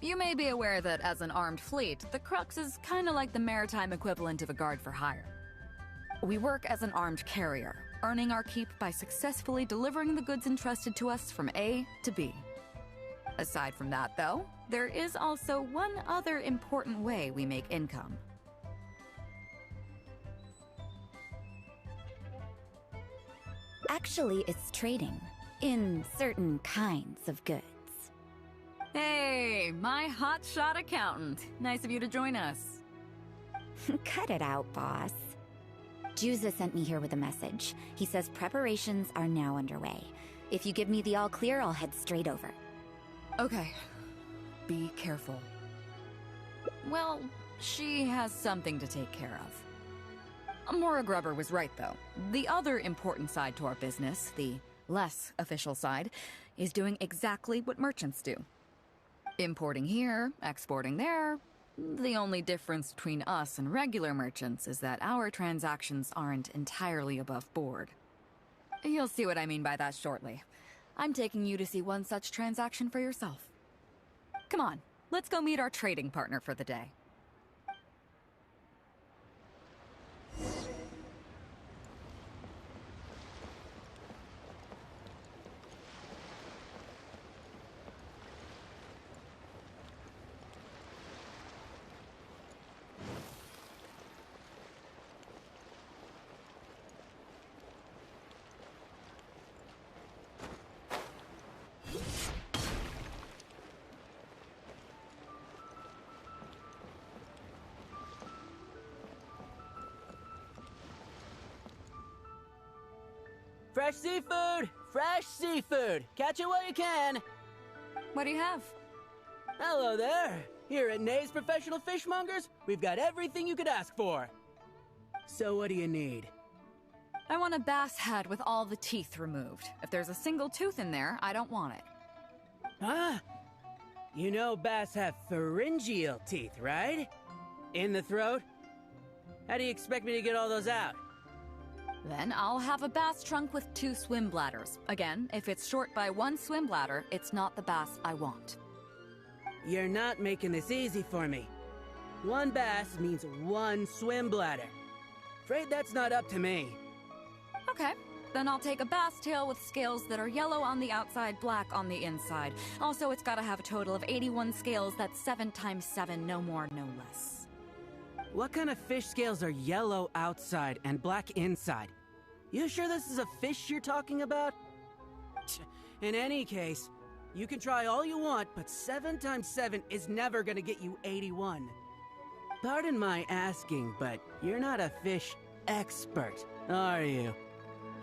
You may be aware that as an armed fleet, the Crux is kinda like the maritime equivalent of a guard for hire. We work as an armed carrier, earning our keep by successfully delivering the goods entrusted to us from A to B. Aside from that, though, there is also one other important way we make income. Actually, it's trading in certain kinds of goods. Hey, my hotshot accountant. Nice of you to join us. Cut it out, boss. Juza sent me here with a message. He says preparations are now underway. If you give me the all clear, I'll head straight over. Okay. Be careful. Well, she has something to take care of. Mora Grubber was right, though. The other important side to our business, the less official side, is doing exactly what merchants do. Importing here, exporting there. The only difference between us and regular merchants is that our transactions aren't entirely above board. You'll see what I mean by that shortly. I'm taking you to see one such transaction for yourself. Come on, let's go meet our trading partner for the day. Fresh seafood! Fresh seafood! Catch it while you can! What do you have? Hello there! Here at Nay's Professional Fishmongers, we've got everything you could ask for. So what do you need? I want a bass head with all the teeth removed. If there's a single tooth in there, I don't want it. Huh? You know bass have pharyngeal teeth, right? In the throat? How do you expect me to get all those out? Then I'll have a bass trunk with 2 swim bladders. Again, if it's short by 1 swim bladder, it's not the bass I want. You're not making this easy for me. 1 bass means 1 swim bladder. Afraid that's not up to me. Okay, then I'll take a bass tail with scales that are yellow on the outside, black on the inside. Also, it's gotta have a total of 81 scales. That's 7 times 7, no more, no less. What kind of fish scales are yellow outside and black inside? You sure this is a fish you're talking about? In any case, you can try all you want, but 7 times 7 is never gonna get you 81. Pardon my asking, but you're not a fish expert, are you?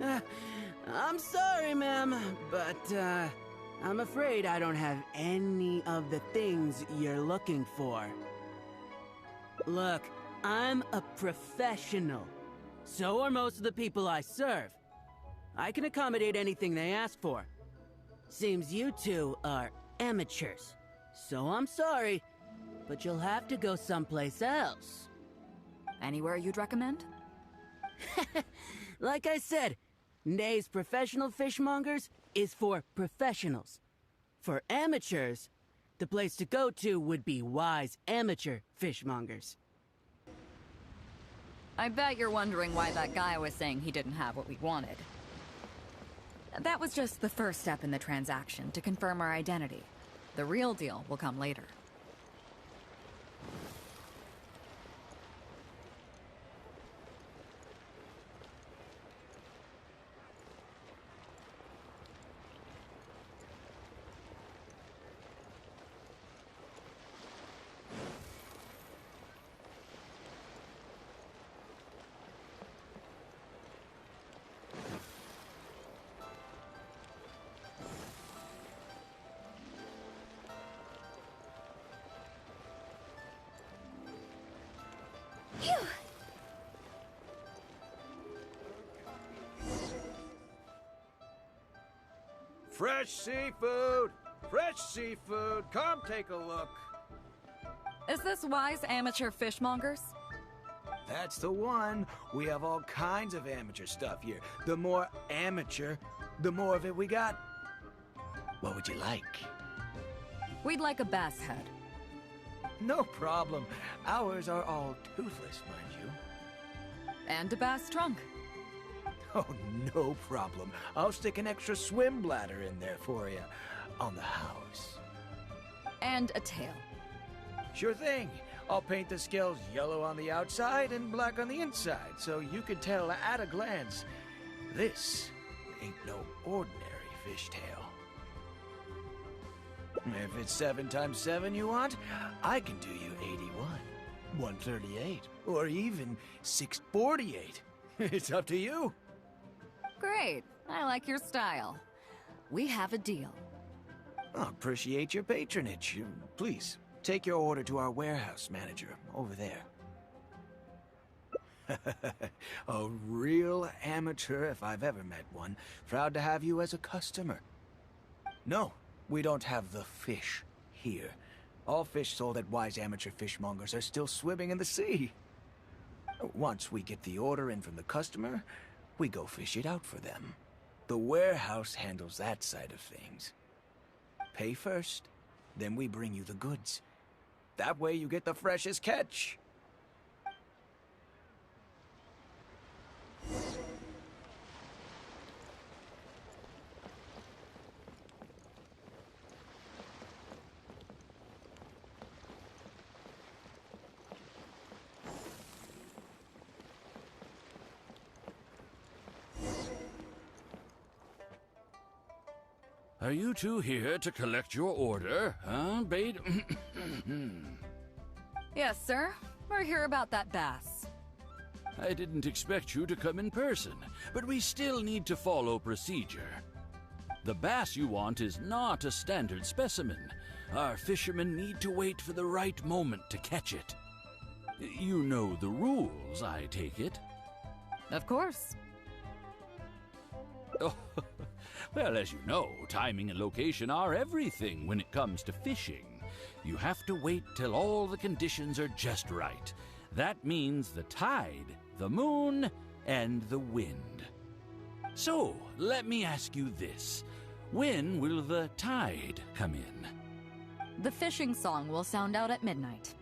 I'm sorry, ma'am, but I'm afraid I don't have any of the things you're looking for. Look, I'm a professional. So are most of the people I serve. I can accommodate anything they ask for. Seems you two are amateurs. So I'm sorry, but you'll have to go someplace else. Anywhere you'd recommend? Like I said, Nay's Professional Fishmongers is for professionals. For amateurs, the place to go to would be Wise Amateur Fishmongers. I bet you're wondering why that guy was saying he didn't have what we wanted. That was just the first step in the transaction, to confirm our identity. The real deal will come later. Phew! Fresh seafood! Fresh seafood! Come take a look! Is this Wise Amateur Fishmongers? That's the one. We have all kinds of amateur stuff here. The more amateur, the more of it we got. What would you like? We'd like a bass head. No problem. Ours are all toothless, mind you. And a bass trunk. Oh, no problem. I'll stick an extra swim bladder in there for you. On the house. And a tail. Sure thing. I'll paint the scales yellow on the outside and black on the inside, so you can tell at a glance, this ain't no ordinary fishtail. If it's 7 times 7 you want, I can do you 81. 138, or even 648. It's up to you. Great. I like your style. We have a deal. I appreciate your patronage. Please, take your order to our warehouse manager over there. A real amateur if I've ever met one. Proud to have you as a customer. No, we don't have the fish here. All fish sold at Wise Amateur Fishmongers are still swimming in the sea. Once we get the order in from the customer, we go fish it out for them. The warehouse handles that side of things. Pay first, then we bring you the goods. That way you get the freshest catch. Are you two here to collect your order, huh, BAEDOU? Yes, sir. We're here about that bass. I didn't expect you to come in person, but we still need to follow procedure. The bass you want is not a standard specimen. Our fishermen need to wait for the right moment to catch it. You know the rules, I take it? Of course. Oh, well, as you know, timing and location are everything when it comes to fishing. You have to wait till all the conditions are just right. That means the tide, the moon, and the wind. So, let me ask you this. When will the tide come in? The fishing song will sound out at midnight.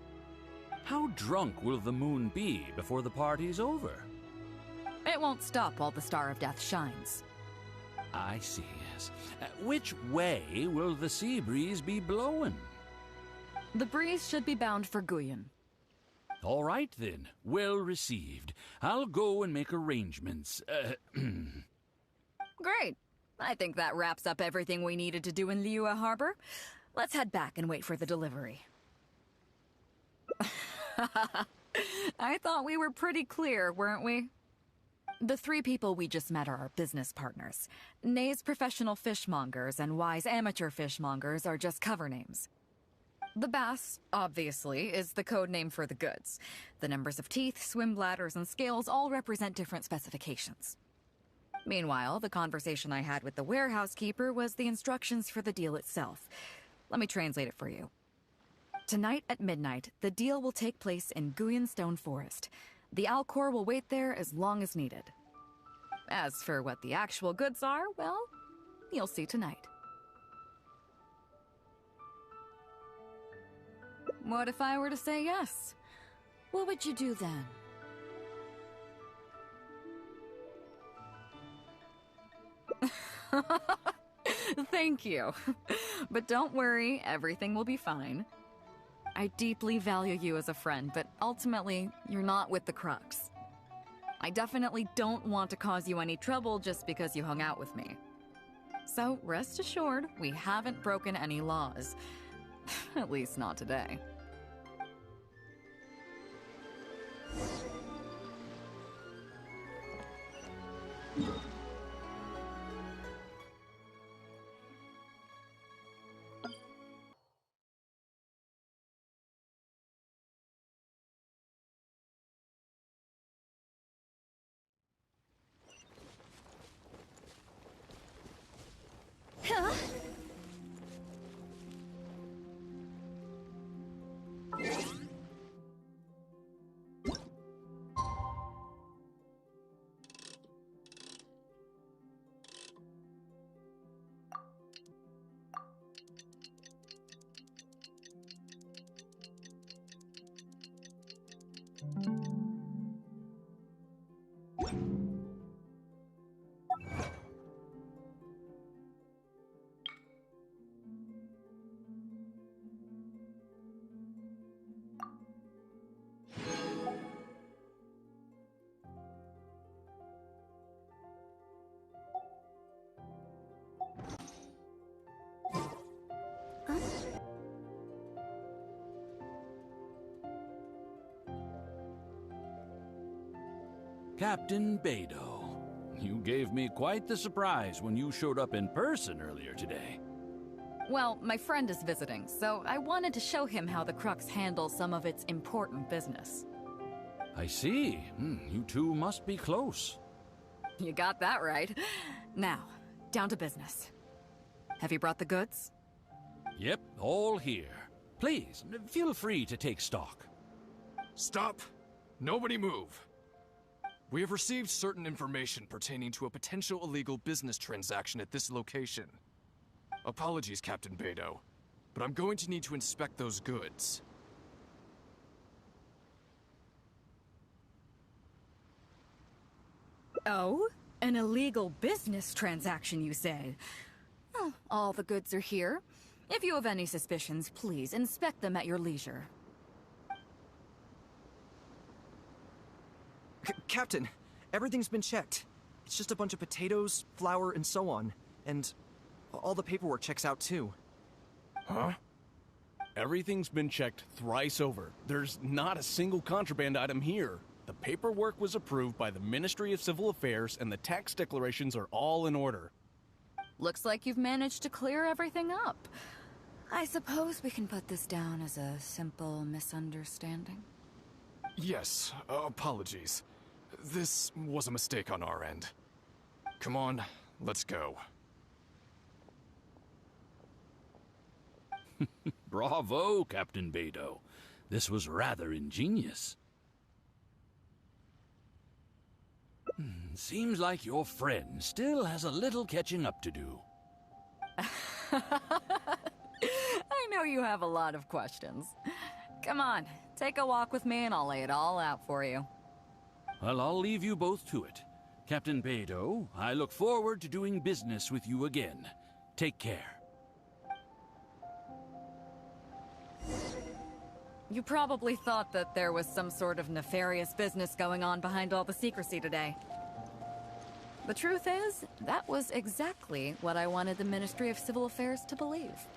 How drunk will the moon be before the party's over? It won't stop while the Star of Death shines. I see, yes. Which way will the sea breeze be blowing? The breeze should be bound for Guyan. All right, then. Well received. I'll go and make arrangements. Great. I think that wraps up everything we needed to do in Liyue Harbor. Let's head back and wait for the delivery. I thought we were pretty clear, weren't we? The three people we just met are our business partners. Nay's professional fishmongers and Wise amateur fishmongers are just cover names. The bass, obviously, is the code name for the goods. The numbers of teeth, swim bladders, and scales all represent different specifications. Meanwhile, the conversation I had with the warehouse keeper was the instructions for the deal itself. Let me translate it for you. Tonight at midnight, the deal will take place in Guyan Stone Forest. The Alcor will wait there as long as needed. As for what the actual goods are, well, you'll see tonight. What if I were to say yes? What would you do then? Thank you. But don't worry, everything will be fine. I deeply value you as a friend, but ultimately, you're not with the Crux. I definitely don't want to cause you any trouble just because you hung out with me. So rest assured, we haven't broken any laws. At least not today. Huh? Captain BAEDOU. You gave me quite the surprise when you showed up in person earlier today. Well, my friend is visiting, so I wanted to show him how the Crux handles some of its important business. I see. You two must be close. You got that right. Now, down to business. Have you brought the goods? Yep, all here. Please, feel free to take stock. Stop! Nobody move! We have received certain information pertaining to a potential illegal business transaction at this location. Apologies, Captain BAEDOU, but I'm going to need to inspect those goods. Oh? An illegal business transaction, you say? Well, all the goods are here. If you have any suspicions, please inspect them at your leisure. Captain, everything's been checked. It's just a bunch of potatoes, flour, and so on. And all the paperwork checks out too. Huh? Everything's been checked thrice over. There's not a single contraband item here. The paperwork was approved by the Ministry of Civil Affairs and the tax declarations are all in order. Looks like you've managed to clear everything up. I suppose we can put this down as a simple misunderstanding. Yes, apologies. This was a mistake on our end. Come on, let's go. Bravo, Captain BAEDOU. This was rather ingenious. Seems like your friend still has a little catching up to do. I know you have a lot of questions. Come on, take a walk with me and I'll lay it all out for you. Well, I'll leave you both to it. Captain BAEDOU, I look forward to doing business with you again. Take care. You probably thought that there was some sort of nefarious business going on behind all the secrecy today. The truth is, that was exactly what I wanted the Ministry of Civil Affairs to believe.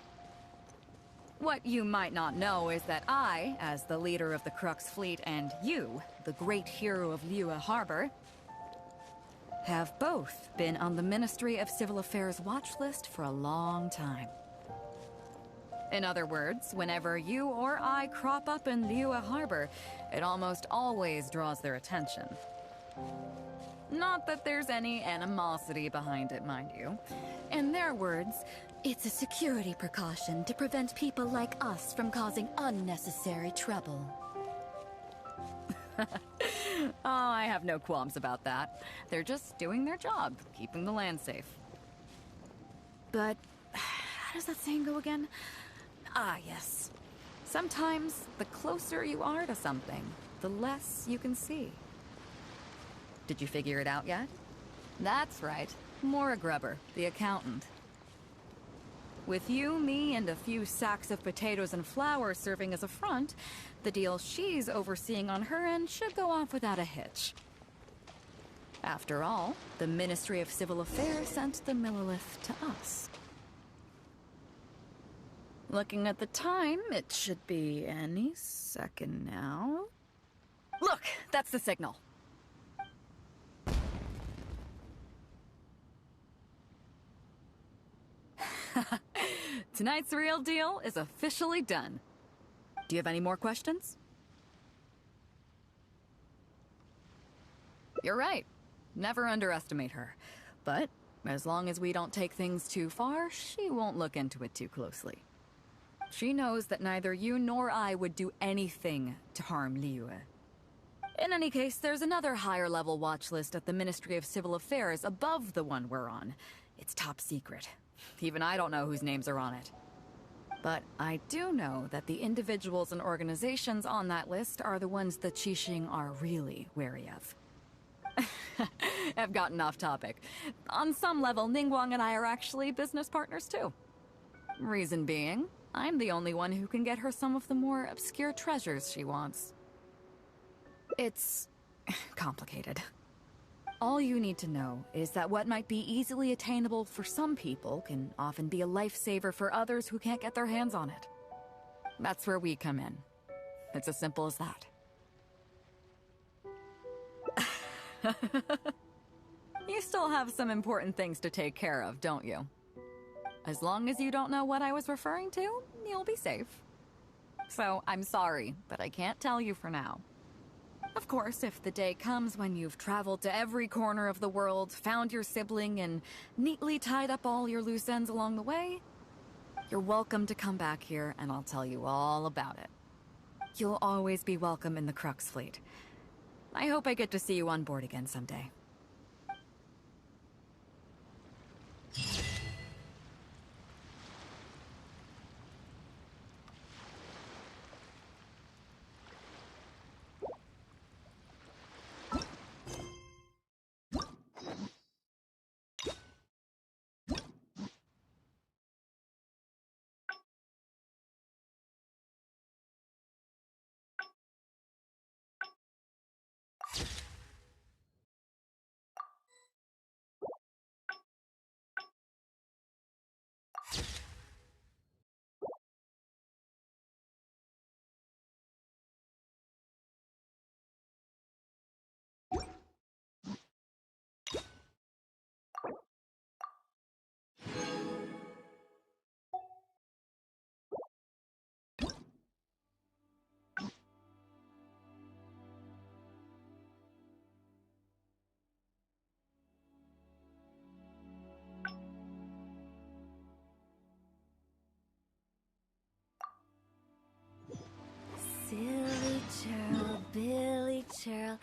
What you might not know is that I, as the leader of the Crux fleet, and you, the great hero of Liyue Harbor, have both been on the Ministry of Civil Affairs watch list for a long time. In other words, whenever you or I crop up in Liyue Harbor, it almost always draws their attention. Not that there's any animosity behind it, mind you. In their words, it's a security precaution to prevent people like us from causing unnecessary trouble. Oh, I have no qualms about that. They're just doing their job, keeping the land safe. But how does that saying go again? Ah, yes. Sometimes the closer you are to something, the less you can see. Did you figure it out yet? That's right. Mora Grubber, the accountant. With you, me, and a few sacks of potatoes and flour serving as a front, the deal she's overseeing on her end should go off without a hitch. After all, the Ministry of Civil Affairs sent the Millilith to us. Looking at the time, it should be any second now. Look, that's the signal. Tonight's real deal is officially done. Do you have any more questions? You're right. Never underestimate her. But as long as we don't take things too far, she won't look into it too closely. She knows that neither you nor I would do anything to harm Liyue. In any case, there's another higher-level watch list at the Ministry of Civil Affairs above the one we're on. It's top secret. Even I don't know whose names are on it. But I do know that the individuals and organizations on that list are the ones the Qixing are really wary of. I've gotten off topic. On some level, Ningguang and I are actually business partners too. Reason being, I'm the only one who can get her some of the more obscure treasures she wants. It's complicated. All you need to know is that what might be easily attainable for some people can often be a lifesaver for others who can't get their hands on it. That's where we come in. It's as simple as that. You still have some important things to take care of, don't you? As long as you don't know what I was referring to, you'll be safe. So, I'm sorry, but I can't tell you for now. Of course, if the day comes when you've traveled to every corner of the world, found your sibling, and neatly tied up all your loose ends along the way, you're welcome to come back here and I'll tell you all about it. You'll always be welcome in the Crux fleet. I hope I get to see you on board again someday. Silly churl, Billy churl.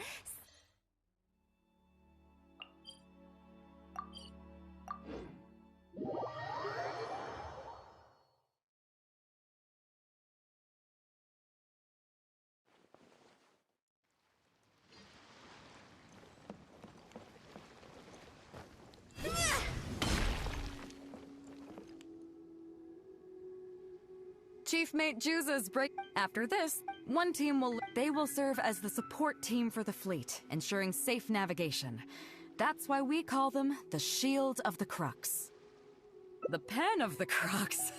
Chief Mate Juza's break. After this, one team will serve as the support team for the fleet, ensuring safe navigation. That's why we call them the Shield of the Crux. The Pen of the Crux.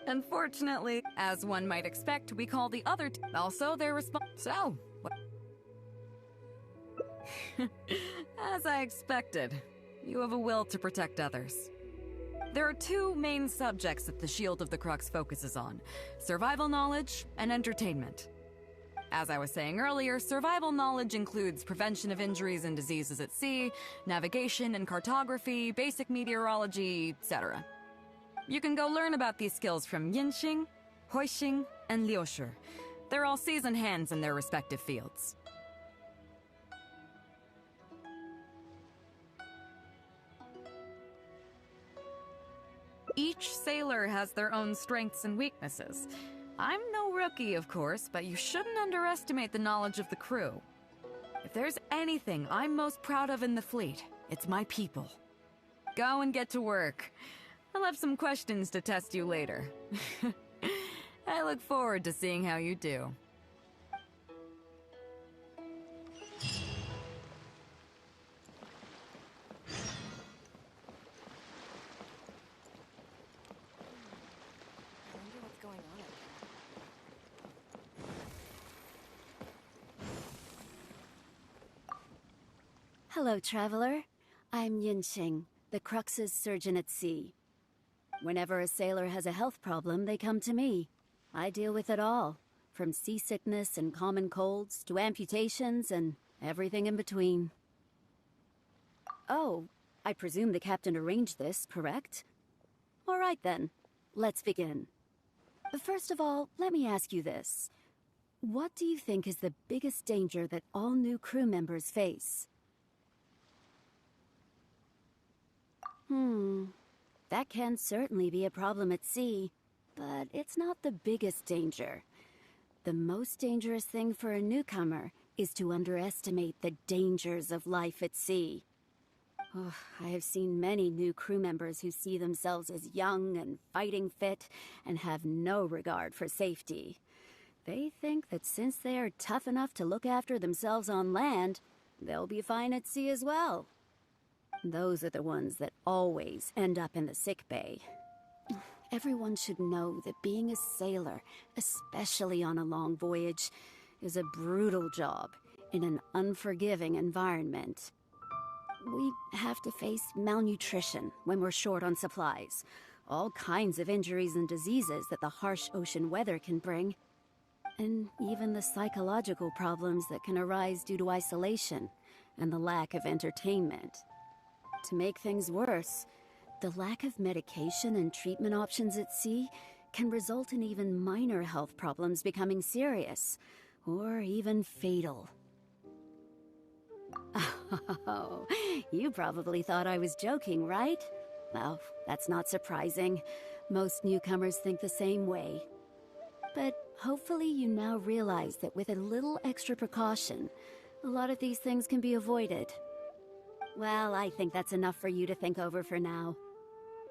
Unfortunately, as one might expect, we call the other also their So, as I expected, you have a will to protect others. There are two main subjects that the Shield of the Crux focuses on: survival knowledge and entertainment. As I was saying earlier, survival knowledge includes prevention of injuries and diseases at sea, navigation and cartography, basic meteorology, etc. You can go learn about these skills from Genshin, Huixing, and Liushi. They're all seasoned hands in their respective fields. Each sailor has their own strengths and weaknesses. I'm no rookie, of course, but you shouldn't underestimate the knowledge of the crew. If there's anything I'm most proud of in the fleet, it's my people. Go and get to work. I'll have some questions to test you later. I look forward to seeing how you do. Hello, traveler. I'm Yinxing, the Crux's surgeon at sea. Whenever a sailor has a health problem, they come to me. I deal with it all, from seasickness and common colds to amputations and everything in between. Oh, I presume the captain arranged this, correct? All right then, let's begin. First of all, let me ask you this. What do you think is the biggest danger that all new crew members face? That can certainly be a problem at sea, but it's not the biggest danger. The most dangerous thing for a newcomer is to underestimate the dangers of life at sea. Oh, I have seen many new crew members who see themselves as young and fighting fit and have no regard for safety. They think that since they are tough enough to look after themselves on land, they'll be fine at sea as well. Those are the ones that always end up in the sick bay. Everyone should know that being a sailor, especially on a long voyage, is a brutal job. in an unforgiving environment. We have to face malnutrition when we're short on supplies, all kinds of injuries and diseases that the harsh ocean weather can bring, and even the psychological problems that can arise due to isolation and the lack of entertainment. To make things worse, the lack of medication and treatment options at sea can result in even minor health problems becoming serious, or even fatal. Oh, you probably thought I was joking, right? Well, that's not surprising. Most newcomers think the same way. But hopefully you now realize that with a little extra precaution, a lot of these things can be avoided. Well, I think that's enough for you to think over for now.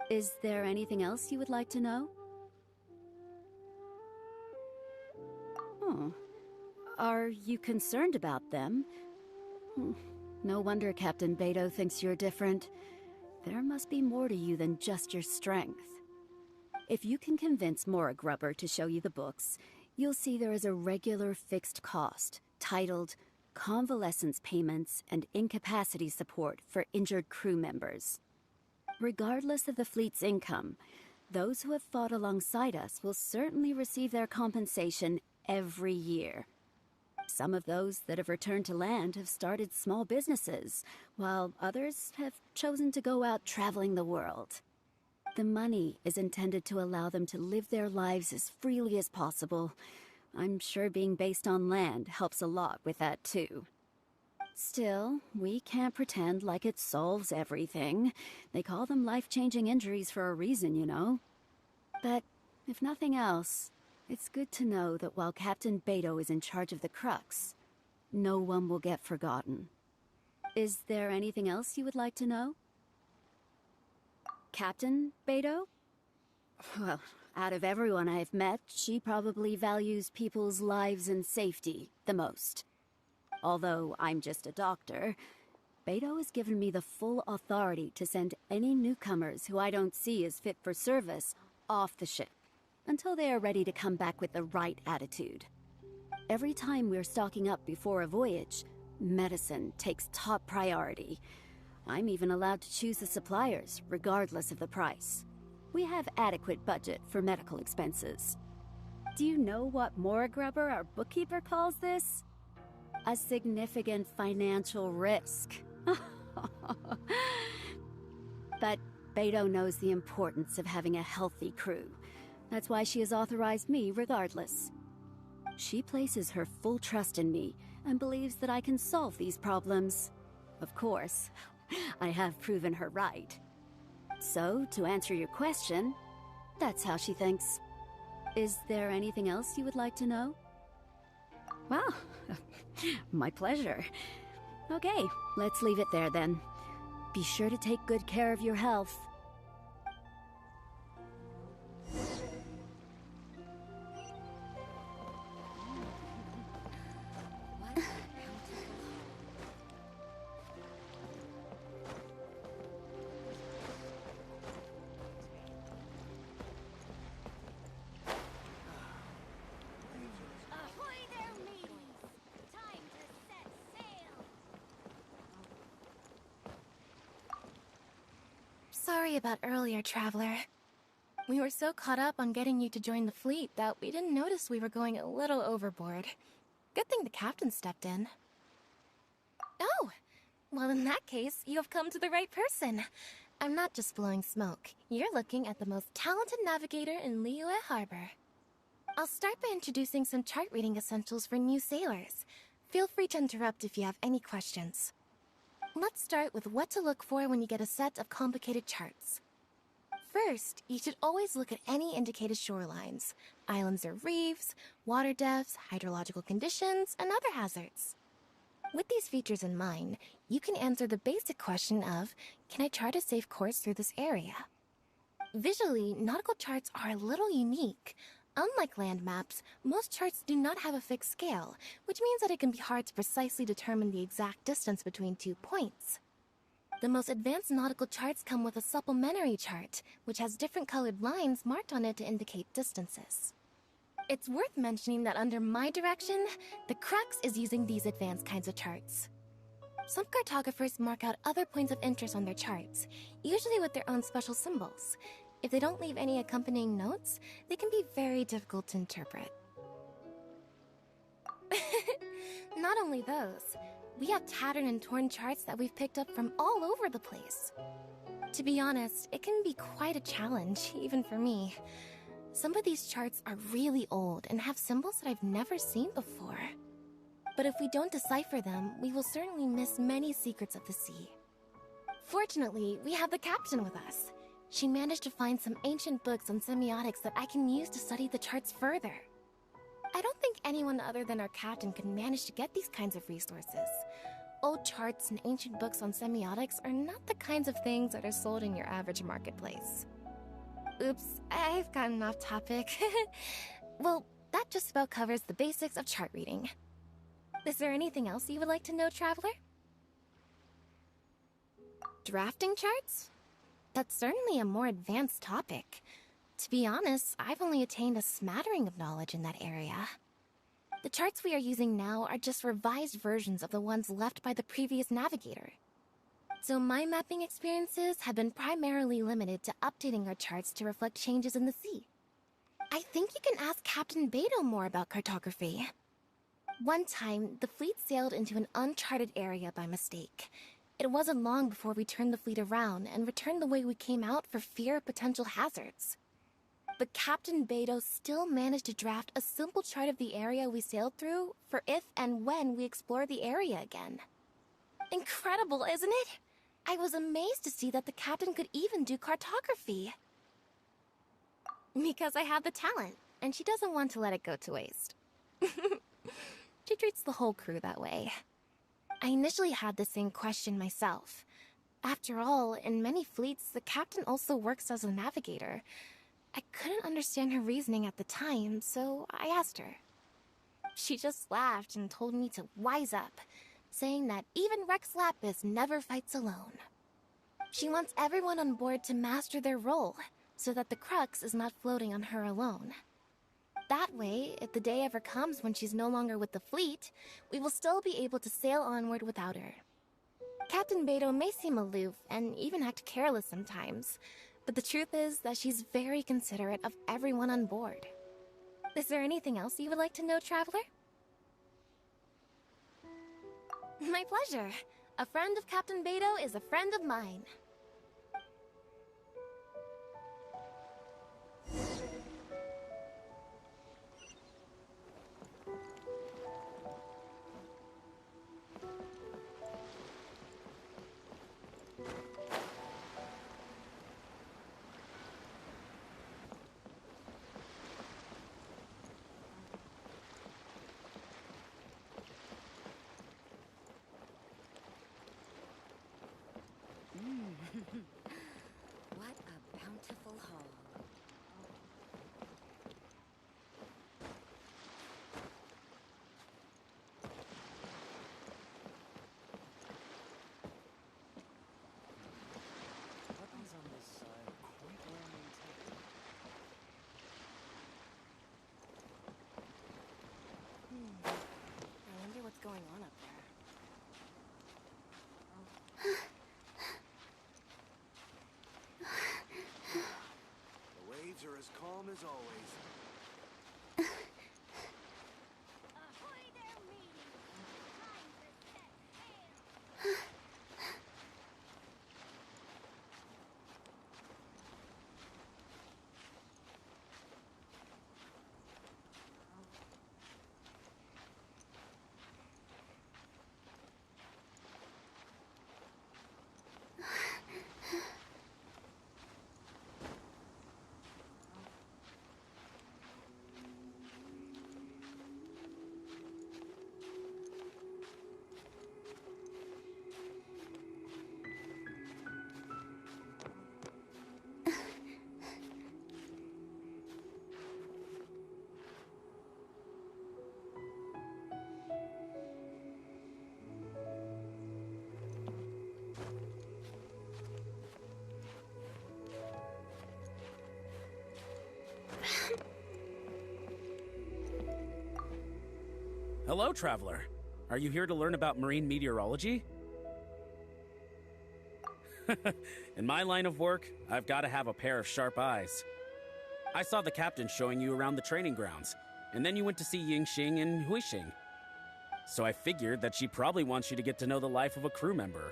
Is there anything else you would like to know? Are you concerned about them? No wonder Captain BAEDOU thinks you're different. There must be more to you than just your strength. If you can convince Mora Grubber to show you the books, you'll see there is a regular fixed cost, titled Convalescence Payments and Incapacity Support for Injured Crew Members. Regardless of the fleet's income, those who have fought alongside us will certainly receive their compensation every year. Some of those that have returned to land have started small businesses, while others have chosen to go out traveling the world. The money is intended to allow them to live their lives as freely as possible. I'm sure being based on land helps a lot with that too. Still, we can't pretend like it solves everything. They call them life-changing injuries for a reason, you know. But if nothing else, it's good to know that while Captain BAEDOU is in charge of the Crux, no one will get forgotten. Is there anything else you would like to know? Captain BAEDOU? Well, out of everyone I've met, she probably values people's lives and safety the most. Although I'm just a doctor, BAEDOU has given me the full authority to send any newcomers who I don't see as fit for service off the ship, until they are ready to come back with the right attitude. Every time we're stocking up before a voyage, medicine takes top priority. I'm even allowed to choose the suppliers, regardless of the price. We have adequate budget for medical expenses. Do you know what Mora Grubber, our bookkeeper, calls this? A significant financial risk. But BAEDOU knows the importance of having a healthy crew. That's why she has authorized me regardless. She places her full trust in me and believes that I can solve these problems. Of course, I have proven her right. So, to answer your question, that's how she thinks. Is there anything else you would like to know? Well, my pleasure. Okay, let's leave it there then. Be sure to take good care of your health. Sorry about earlier, Traveler. We were so caught up on getting you to join the fleet that we didn't notice we were going a little overboard. Good thing the captain stepped in. Oh! Well, in that case, you have come to the right person. I'm not just blowing smoke. You're looking at the most talented navigator in Liyue Harbor. I'll start by introducing some chart reading essentials for new sailors. Feel free to interrupt if you have any questions. Let's start with what to look for when you get a set of complicated charts. First, you should always look at any indicated shorelines, islands or reefs, water depths, hydrological conditions, and other hazards. With these features in mind, you can answer the basic question of, can I chart a safe course through this area? Visually, nautical charts are a little unique. Unlike land maps, most charts do not have a fixed scale, which means that it can be hard to precisely determine the exact distance between 2 points. The most advanced nautical charts come with a supplementary chart, which has different colored lines marked on it to indicate distances. It's worth mentioning that under my direction, the Crux is using these advanced kinds of charts. Some cartographers mark out other points of interest on their charts, usually with their own special symbols. If they don't leave any accompanying notes, they can be very difficult to interpret. Not only those, we have tattered and torn charts that we've picked up from all over the place. To be honest, it can be quite a challenge, even for me. Some of these charts are really old and have symbols that I've never seen before. But if we don't decipher them, we will certainly miss many secrets of the sea. Fortunately, we have the captain with us. She managed to find some ancient books on semiotics that I can use to study the charts further. I don't think anyone other than our captain could manage to get these kinds of resources. Old charts and ancient books on semiotics are not the kinds of things that are sold in your average marketplace. Oops, I've gotten off topic. Well, that just about covers the basics of chart reading. Is there anything else you would like to know, Traveler? Drafting charts? That's certainly a more advanced topic. To be honest, I've only attained a smattering of knowledge in that area. The charts we are using now are just revised versions of the ones left by the previous navigator. So my mapping experiences have been primarily limited to updating our charts to reflect changes in the sea. I think you can ask Captain BAEDOU more about cartography. One time, the fleet sailed into an uncharted area by mistake. It wasn't long before we turned the fleet around and returned the way we came out for fear of potential hazards. But Captain BAEDOU still managed to draft a simple chart of the area we sailed through for if and when we explore the area again. Incredible, isn't it? I was amazed to see that the captain could even do cartography. Because I have the talent, and she doesn't want to let it go to waste. She treats the whole crew that way. I initially had the same question myself. After all, in many fleets, the captain also works as a navigator. I couldn't understand her reasoning at the time, so I asked her. She just laughed and told me to wise up, saying that even Rex Lapis never fights alone. She wants everyone on board to master their role, so that the Crux is not floating on her alone. That way, if the day ever comes when she's no longer with the fleet, we will still be able to sail onward without her. Captain BAEDOU may seem aloof and even act careless sometimes, but the truth is that she's very considerate of everyone on board. Is there anything else you would like to know, Traveler? My pleasure. A friend of Captain BAEDOU is a friend of mine. What a bountiful haul. Weapons on this side are quite well maintained. I wonder what's going on up there. The waves are as calm as always. Hello, traveler. Are you here to learn about marine meteorology? In my line of work, I've got to have a pair of sharp eyes. I saw the captain showing you around the training grounds, and then you went to see Yingxing and Huixing. So I figured that she probably wants you to get to know the life of a crew member.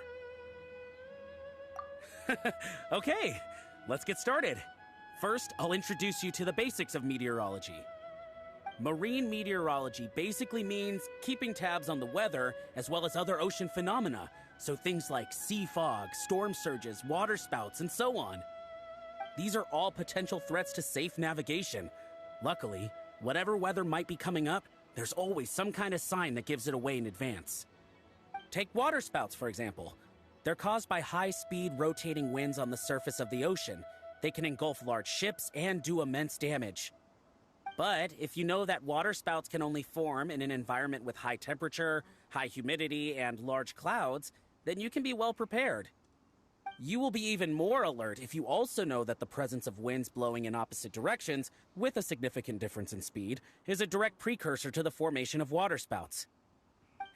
Okay, let's get started. First, I'll introduce you to the basics of meteorology. Marine meteorology basically means keeping tabs on the weather as well as other ocean phenomena, so things like sea fog, storm surges, water spouts, and so on. These are all potential threats to safe navigation. Luckily, whatever weather might be coming up, there's always some kind of sign that gives it away in advance. Take water spouts, for example. They're caused by high-speed rotating winds on the surface of the ocean. They can engulf large ships and do immense damage. But if you know that water spouts can only form in an environment with high temperature, high humidity, and large clouds, then you can be well prepared. You will be even more alert if you also know that the presence of winds blowing in opposite directions, with a significant difference in speed, is a direct precursor to the formation of waterspouts.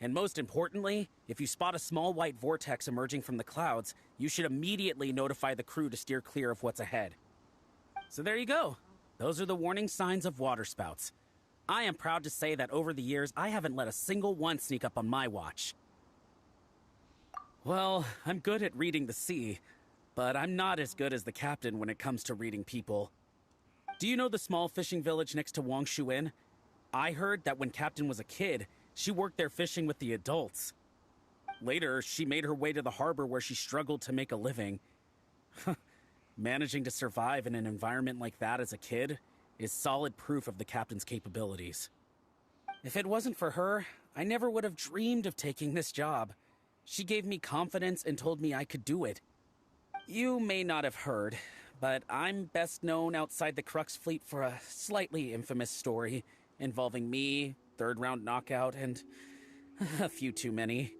And most importantly, if you spot a small white vortex emerging from the clouds, you should immediately notify the crew to steer clear of what's ahead. So there you go. Those are the warning signs of waterspouts. I am proud to say that over the years, I haven't let a single one sneak up on my watch. Well, I'm good at reading the sea, but I'm not as good as the captain when it comes to reading people. Do you know the small fishing village next to Wangshuin? I heard that when Captain was a kid, she worked there fishing with the adults. Later, she made her way to the harbor where she struggled to make a living. Managing to survive in an environment like that as a kid is solid proof of the captain's capabilities. If it wasn't for her, I never would have dreamed of taking this job. She gave me confidence and told me I could do it. You may not have heard, but I'm best known outside the Crux fleet for a slightly infamous story involving me, third-round knockout, and a few too many.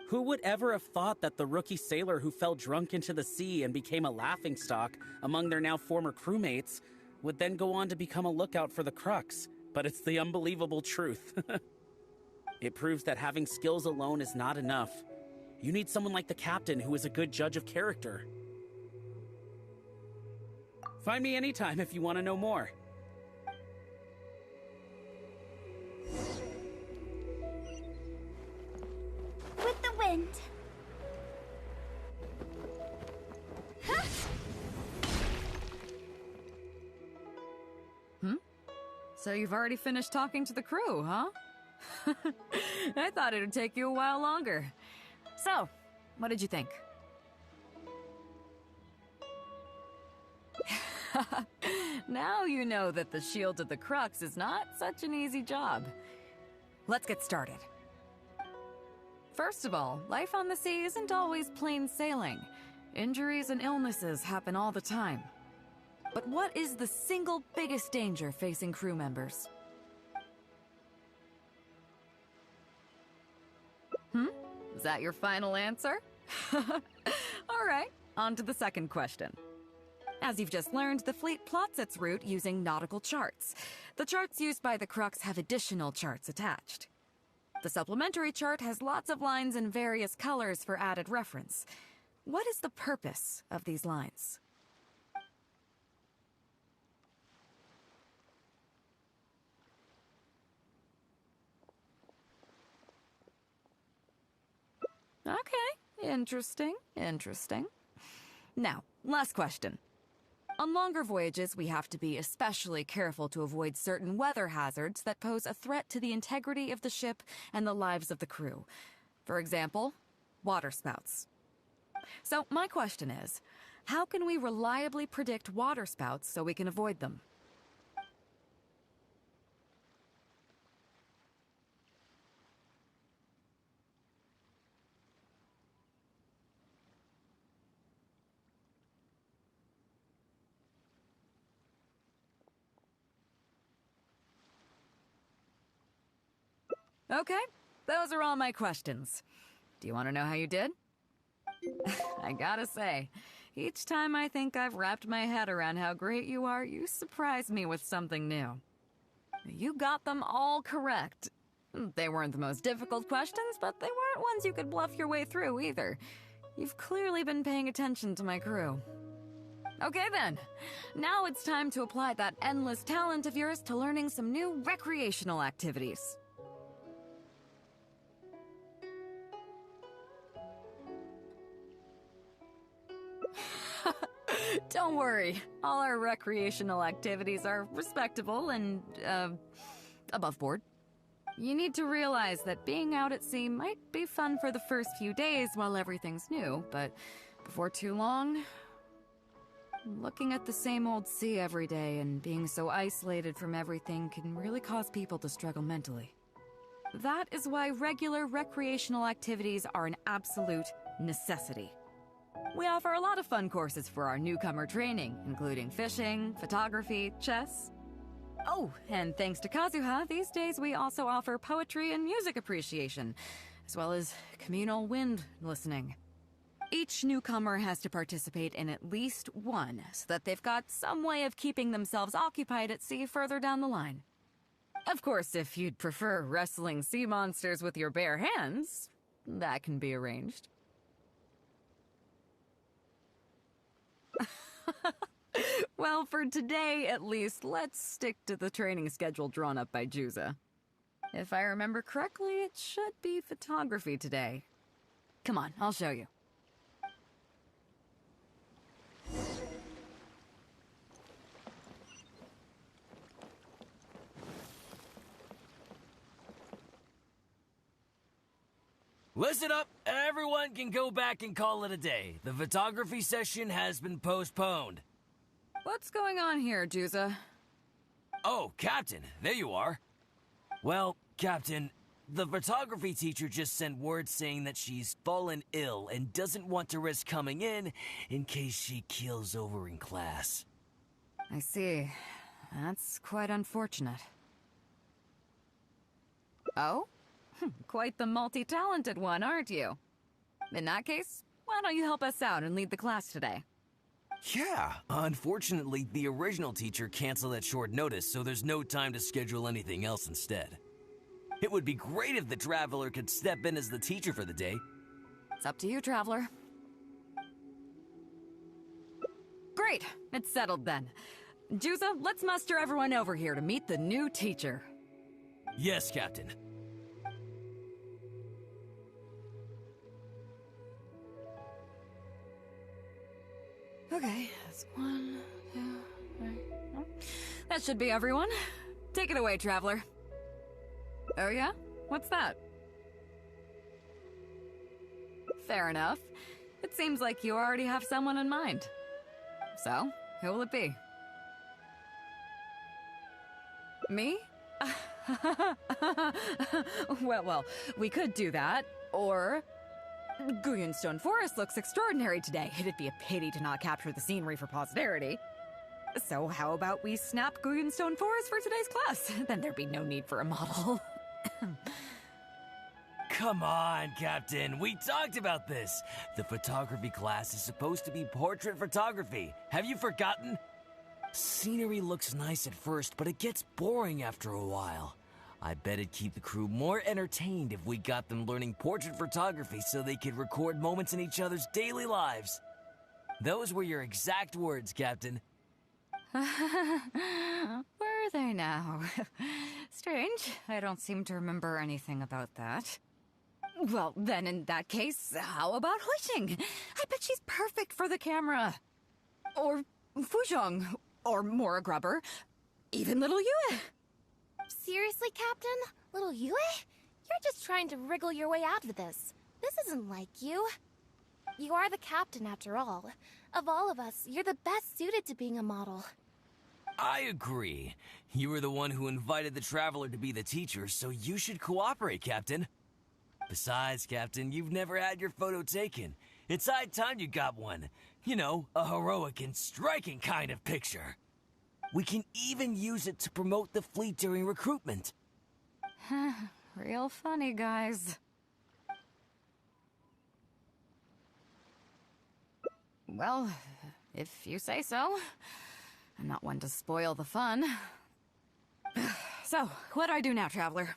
Who would ever have thought that the rookie sailor who fell drunk into the sea and became a laughingstock among their now former crewmates would then go on to become a lookout for the Crux? But it's the unbelievable truth. It proves that having skills alone is not enough. You need someone like the captain who is a good judge of character. Find me anytime if you want to know more. With the wind. So you've already finished talking to the crew, huh? I thought it would take you a while longer. So, what did you think? Now you know that the Shield of the Crux is not such an easy job. Let's get started. First of all, life on the sea isn't always plain sailing. Injuries and illnesses happen all the time. But what is the single biggest danger facing crew members? Is that your final answer? All right, on to the second question. As you've just learned, the fleet plots its route using nautical charts. The charts used by the Crux have additional charts attached. The supplementary chart has lots of lines in various colors for added reference. What is the purpose of these lines? Okay, interesting. Now, last question. On longer voyages, we have to be especially careful to avoid certain weather hazards that pose a threat to the integrity of the ship and the lives of the crew. For example, waterspouts. So, my question is, how can we reliably predict waterspouts so we can avoid them? Okay, those are all my questions. Do you want to know how you did? I gotta say, each time I think I've wrapped my head around how great you are, you surprise me with something new. You got them all correct. They weren't the most difficult questions, but they weren't ones you could bluff your way through either. You've clearly been paying attention to my crew. Okay then, now it's time to apply that endless talent of yours to learning some new recreational activities. Don't worry, all our recreational activities are respectable and, above board. You need to realize that being out at sea might be fun for the first few days while everything's new, but before too long, looking at the same old sea every day and being so isolated from everything can really cause people to struggle mentally. That is why regular recreational activities are an absolute necessity. We offer a lot of fun courses for our newcomer training, including fishing, photography, chess. Oh, and thanks to Kazuha, these days we also offer poetry and music appreciation, as well as communal wind listening. Each newcomer has to participate in at least one, so that they've got some way of keeping themselves occupied at sea further down the line. Of course, if you'd prefer wrestling sea monsters with your bare hands, that can be arranged. Well, for today, at least, let's stick to the training schedule drawn up by Juza. If I remember correctly, it should be photography today. Come on, I'll show you. Listen up, everyone can go back and call it a day. The photography session has been postponed. What's going on here, Juza? Oh, Captain, there you are. Well, Captain, the photography teacher just sent word saying that she's fallen ill and doesn't want to risk coming in case she keels over in class. I see. That's quite unfortunate. Oh? Quite the multi-talented one, aren't you? In that case, why don't you help us out and lead the class today? Yeah, unfortunately, the original teacher canceled at short notice, so there's no time to schedule anything else instead. It would be great if the Traveler could step in as the teacher for the day. It's up to you, Traveler. Great, it's settled then. Juza, let's muster everyone over here to meet the new teacher. Yes, Captain. Okay, that's 1, 2, 3, 4. That should be everyone. Take it away, Traveler. Oh yeah? What's that? Fair enough. It seems like you already have someone in mind. So, who will it be? Me? Well, we could do that, or... Guyunstone Forest looks extraordinary today. It'd be a pity to not capture the scenery for posterity. So how about we snap Guyunstone Forest for today's class? Then there'd be no need for a model. Come on, Captain. We talked about this. The photography class is supposed to be portrait photography. Have you forgotten? Scenery looks nice at first, but it gets boring after a while. I bet it'd keep the crew more entertained if we got them learning portrait photography so they could record moments in each other's daily lives. Those were your exact words, Captain. Were they now? Strange. I don't seem to remember anything about that. Well, then in that case, how about Huixing? I bet she's perfect for the camera. Or Fuzhong. Or Mora Grubber. Even little Yue. Seriously, Captain? Little Yue? You're just trying to wriggle your way out of this. This isn't like you. You are the captain, after all. Of all of us, you're the best suited to being a model. I agree. You were the one who invited the Traveler to be the teacher, so you should cooperate, Captain. Besides, Captain, you've never had your photo taken. It's high time you got one. You know, a heroic and striking kind of picture. We can even use it to promote the fleet during recruitment. Real funny, guys. Well, if you say so. I'm not one to spoil the fun. So, what do I do now, Traveler?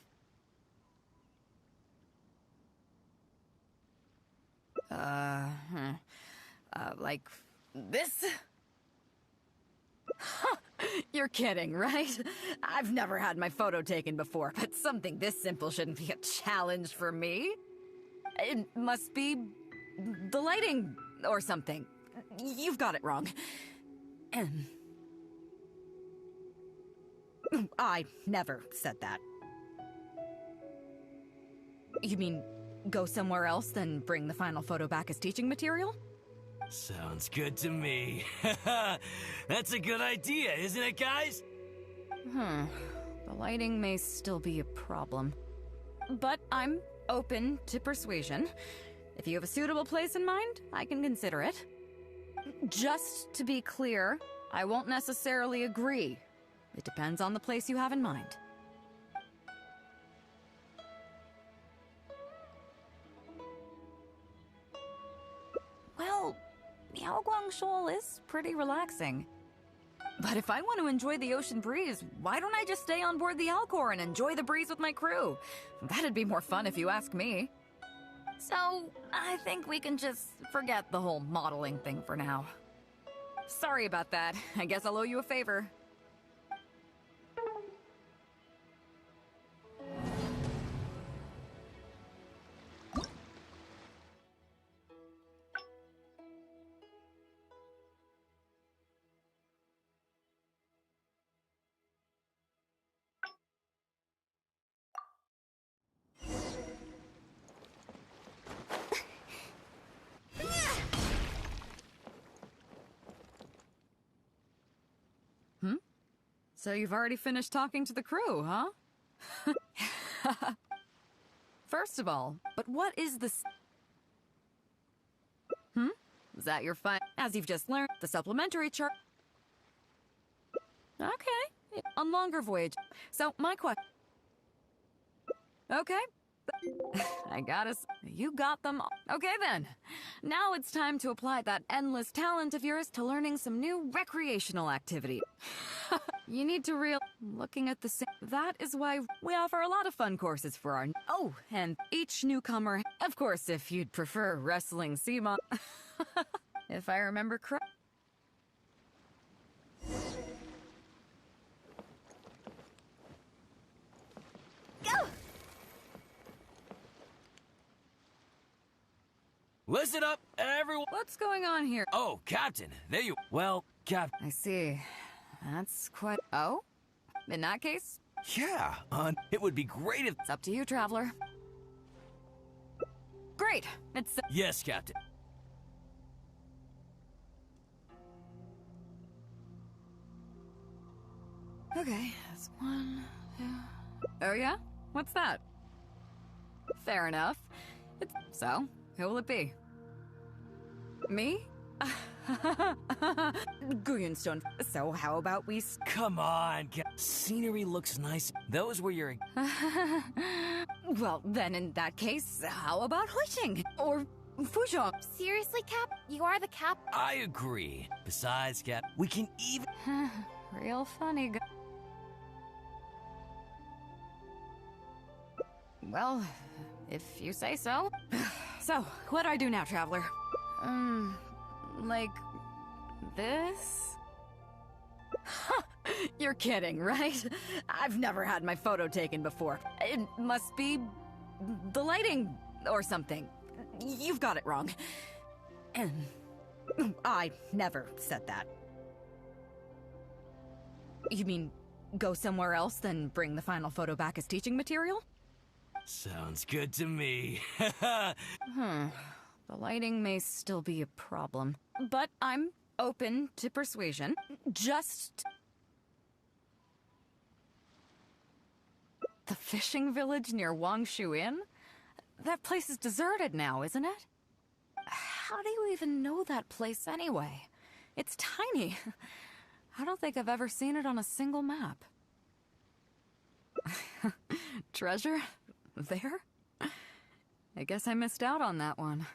Like this? You're kidding, right? I've never had my photo taken before, but something this simple shouldn't be a challenge for me. It must be the lighting or something. You've got it wrong. I never said that. You mean go somewhere else, then bring the final photo back as teaching material? Sounds good to me. That's a good idea, isn't it, guys? The lighting may still be a problem. But I'm open to persuasion. If you have a suitable place in mind, I can consider it. Just to be clear, I won't necessarily agree. It depends on the place you have in mind. Well, Miaoguang Shoal is pretty relaxing. But if I want to enjoy the ocean breeze, why don't I just stay on board the Alcor and enjoy the breeze with my crew? That'd be more fun if you ask me. So, I think we can just forget the whole modeling thing for now. Sorry about that. I guess I'll owe you a favor. So you've already finished talking to the crew, huh? First of all, but what is this? Is that your as you've just learned, the supplementary chart? Okay, on longer voyage. So, my question... Okay. I gotta... You got them all. Okay then. Now it's time to apply that endless talent of yours to learning some new recreational activity. You need to looking at the same... That is why we offer a lot of fun courses for our... Oh, and each newcomer... Of course, if you'd prefer wrestling Seamon... If I remember correct... Go! Listen up, everyone! What's going on here? Oh, Captain, there you... Well, I see. That's quite... Oh? In that case? Yeah, it would be great if... It's up to you, Traveler. Great! It's... Yes, Captain. Okay, that's 1, 2... Oh yeah? What's that? Fair enough. So, who will it be? Me? Greenstone. So how about we... Come on, scenery looks nice. Those were your... Well, then in that case, how about Huixing? Or Fuzhou? Seriously, Cap? You are the Cap? I agree. Besides, Cap, we can even... Real funny. Well, if you say so. So, what do I do now, Traveler? Like... this? You're kidding, right? I've never had my photo taken before. It must be... the lighting or something. You've got it wrong. I never said that. You mean go somewhere else, then bring the final photo back as teaching material? Sounds good to me. The lighting may still be a problem, but I'm open to persuasion. Just... The fishing village near Wangshu Inn? That place is deserted now, isn't it? How do you even know that place anyway? It's tiny. I don't think I've ever seen it on a single map. Treasure? There? I guess I missed out on that one.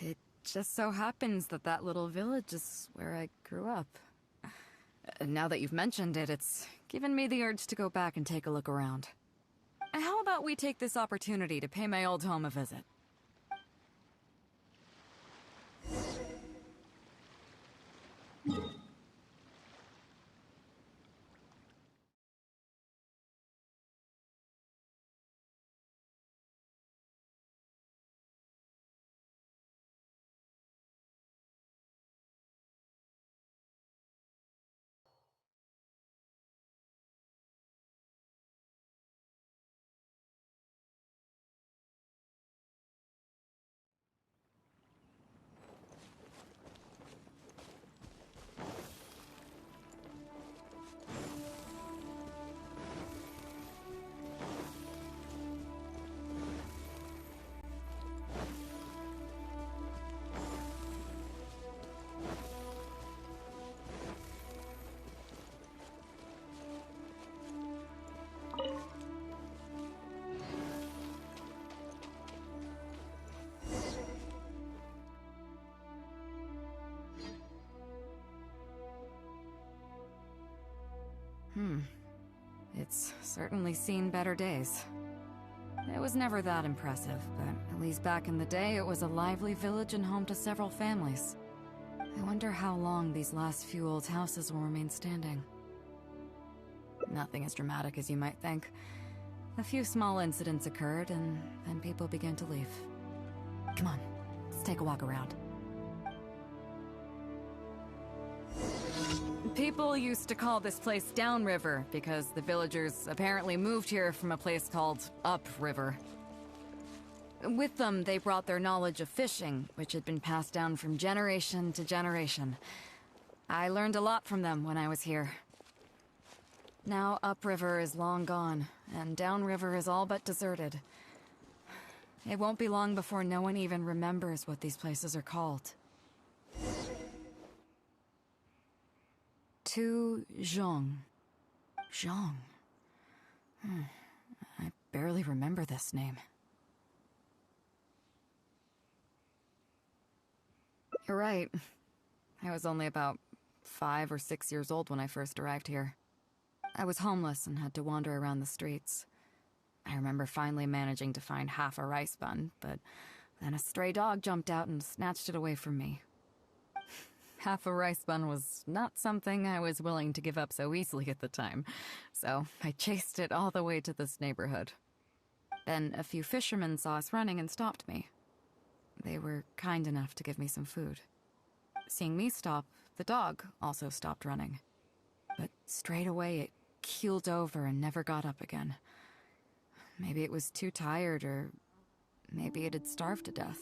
It just so happens that that little village is where I grew up. Now that you've mentioned it, it's given me the urge to go back and take a look around. How about we take this opportunity to pay my old home a visit? It's certainly seen better days. It was never that impressive, but at least back in the day, it was a lively village and home to several families. I wonder how long these last few old houses will remain standing. Nothing as dramatic as you might think. A few small incidents occurred, and then people began to leave. Come on, let's take a walk around. People used to call this place Downriver because the villagers apparently moved here from a place called Upriver. With them, they brought their knowledge of fishing, which had been passed down from generation to generation. I learned a lot from them when I was here. Now Upriver is long gone, and Downriver is all but deserted. It won't be long before no one even remembers what these places are called. To Zhong. Zhong. I barely remember this name. You're right. I was only about 5 or 6 years old when I first arrived here. I was homeless and had to wander around the streets. I remember finally managing to find half a rice bun, but then a stray dog jumped out and snatched it away from me. Half a rice bun was not something I was willing to give up so easily at the time, so I chased it all the way to this neighborhood. Then a few fishermen saw us running and stopped me. They were kind enough to give me some food. Seeing me stop, the dog also stopped running. But straight away it keeled over and never got up again. Maybe it was too tired, or maybe it had starved to death.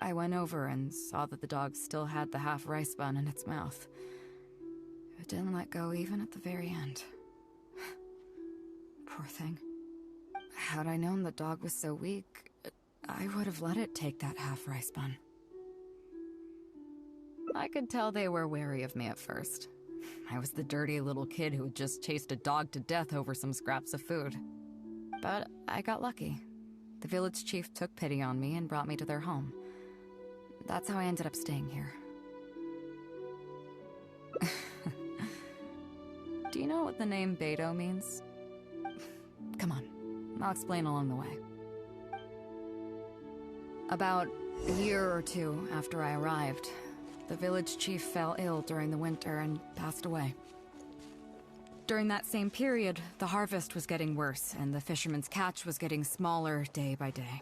I went over and saw that the dog still had the half rice bun in its mouth. It didn't let go even at the very end. Poor thing. Had I known the dog was so weak, I would have let it take that half rice bun. I could tell they were wary of me at first. I was the dirty little kid who had just chased a dog to death over some scraps of food. But I got lucky. The village chief took pity on me and brought me to their home. That's how I ended up staying here. Do you know what the name BAEDOU means? Come on, I'll explain along the way. About a year or two after I arrived, the village chief fell ill during the winter and passed away. During that same period, the harvest was getting worse, and the fishermen's catch was getting smaller day by day.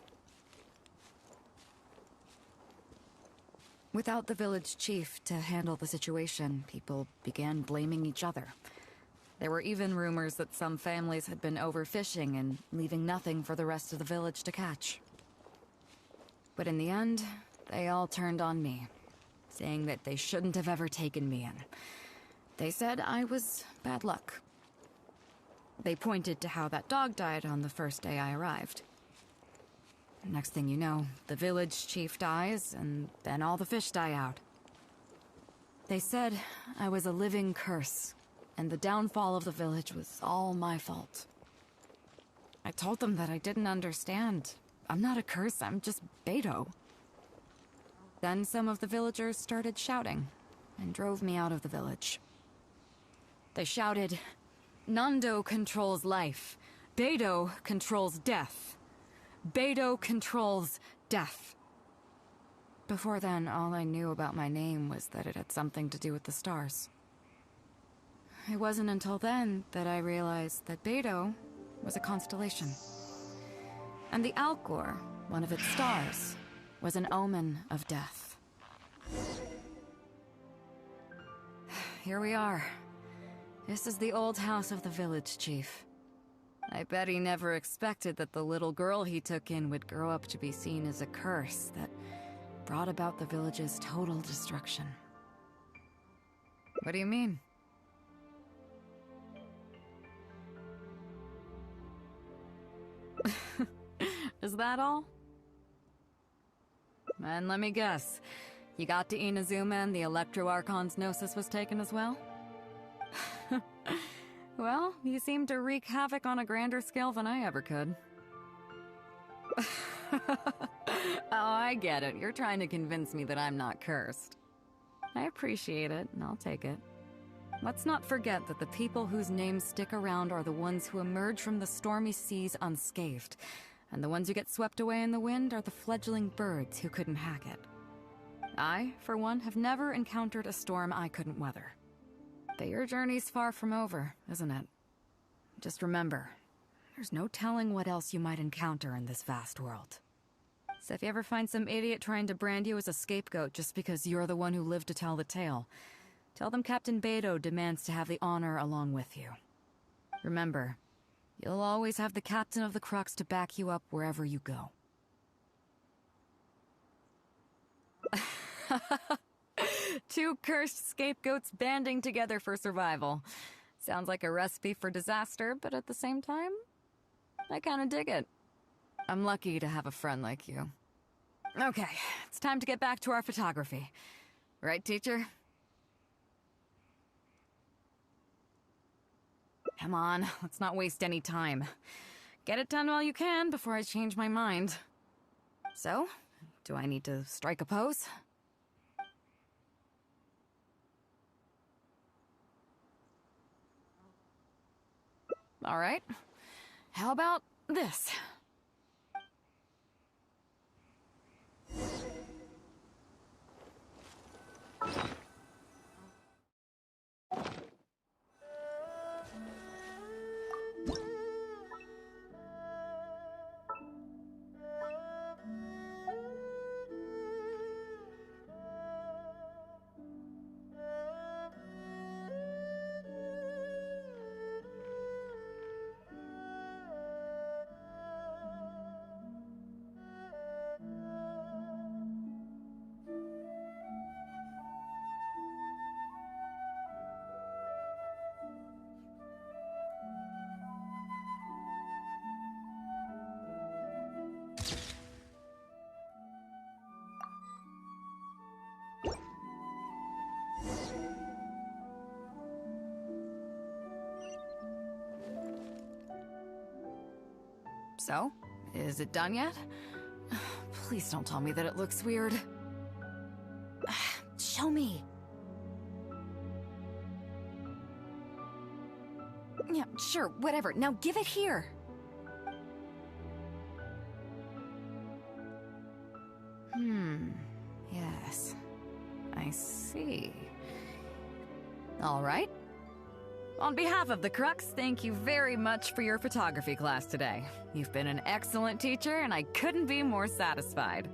Without the village chief to handle the situation, people began blaming each other. There were even rumors that some families had been overfishing and leaving nothing for the rest of the village to catch. But in the end, they all turned on me, saying that they shouldn't have ever taken me in. They said I was bad luck. They pointed to how that dog died on the first day I arrived. Next thing you know, the village chief dies, and then all the fish die out. They said I was a living curse, and the downfall of the village was all my fault. I told them that I didn't understand. I'm not a curse, I'm just BAEDOU. Then some of the villagers started shouting, and drove me out of the village. They shouted, "Nando controls life. BAEDOU controls death. BAEDOU controls death." Before then, all I knew about my name was that it had something to do with the stars. It wasn't until then that I realized that BAEDOU was a constellation. And the Alcor, one of its stars, was an omen of death. Here we are. This is the old house of the village chief. I bet he never expected that the little girl he took in would grow up to be seen as a curse that brought about the village's total destruction. What do you mean? Is that all? And let me guess, you got to Inazuma and the Electro Archon's Gnosis was taken as well? Well, you seem to wreak havoc on a grander scale than I ever could. Oh, I get it. You're trying to convince me that I'm not cursed. I appreciate it, and I'll take it. Let's not forget that the people whose names stick around are the ones who emerge from the stormy seas unscathed, and the ones who get swept away in the wind are the fledgling birds who couldn't hack it. I, for one, have never encountered a storm I couldn't weather. But your journey's far from over, isn't it? Just remember, there's no telling what else you might encounter in this vast world. So if you ever find some idiot trying to brand you as a scapegoat just because you're the one who lived to tell the tale, tell them Captain BAEDOU demands to have the honor along with you. Remember, you'll always have the captain of the Crux to back you up wherever you go. Two cursed scapegoats banding together for survival. Sounds like a recipe for disaster, but at the same time, I kinda dig it. I'm lucky to have a friend like you. Okay, it's time to get back to our photography. Right, teacher? Come on, let's not waste any time. Get it done while you can before I change my mind. So, do I need to strike a pose? All right. How about this? So, is it done yet? Please don't tell me that it looks weird. Show me. Yeah, sure, whatever. Now give it here. Yes. I see. All right. On behalf of the Crux, thank you very much for your photography class today. You've been an excellent teacher, and I couldn't be more satisfied.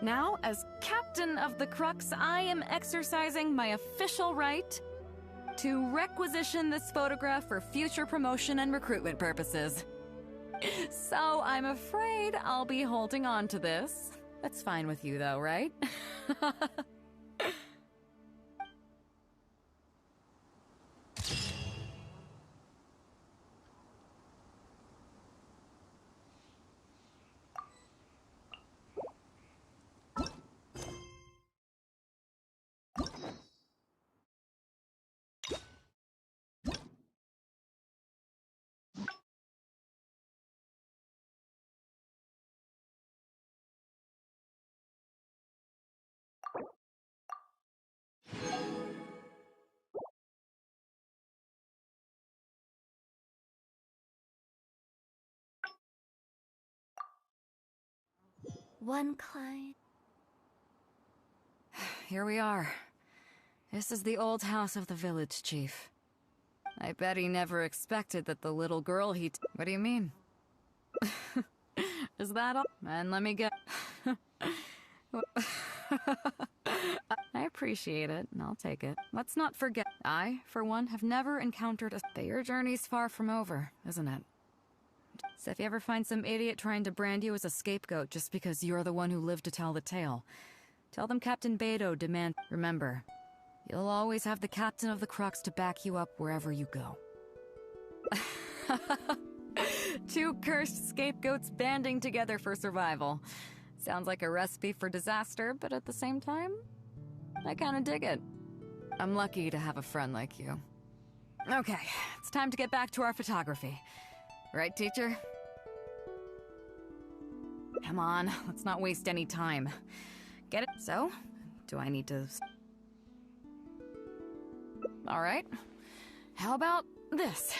Now, as captain of the Crux, I am exercising my official right to requisition this photograph for future promotion and recruitment purposes. So I'm afraid I'll be holding on to this. That's fine with you, though, right? One client. Here we are. This is the old house of the village chief. I bet he never expected that the little girl What do you mean? Is that all? And let me get... I appreciate it, and I'll take it. Let's not forget, I, for one, have never encountered But your journey's far from over, isn't it? So if you ever find some idiot trying to brand you as a scapegoat just because you're the one who lived to tell the tale, tell them Captain BAEDOU demands... Remember, you'll always have the captain of the Crux to back you up wherever you go. Two cursed scapegoats banding together for survival. Sounds like a recipe for disaster, but at the same time, I kinda dig it. I'm lucky to have a friend like you. Okay, it's time to get back to our photography. Right, teacher? Come on, let's not waste any time. Get it? So, do I need to... All right. How about this?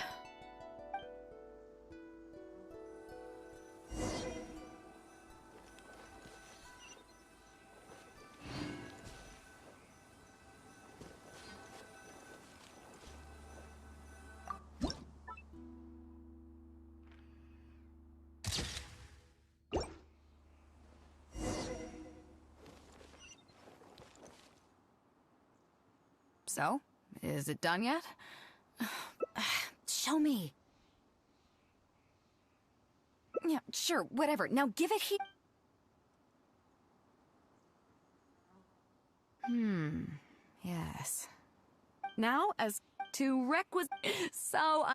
So, is it done yet? Show me. Yeah, sure, whatever. Now give it here. Yes. Now, as to requisite. So,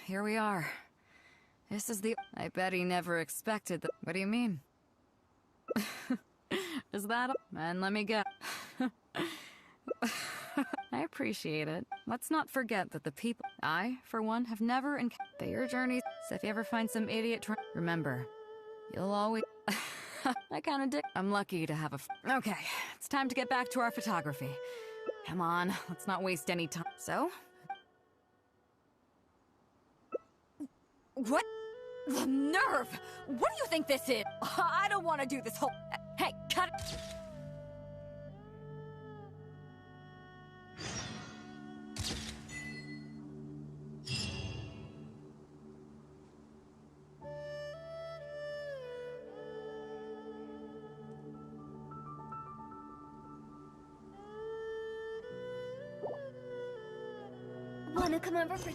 here we are. This is the. I bet he never expected that. What do you mean? Is that? And let me go. I appreciate it. Let's not forget that the people. I, for one, have never encountered. That your journeys. So if you ever find some idiot. Remember, you'll always. I kind of did. I'm lucky to have a. Okay, it's time to get back to our photography. Come on, let's not waste any time. So. What? The nerve! What do you think this is? I don't want to do this whole. Hey, cut it! Wanna come over for...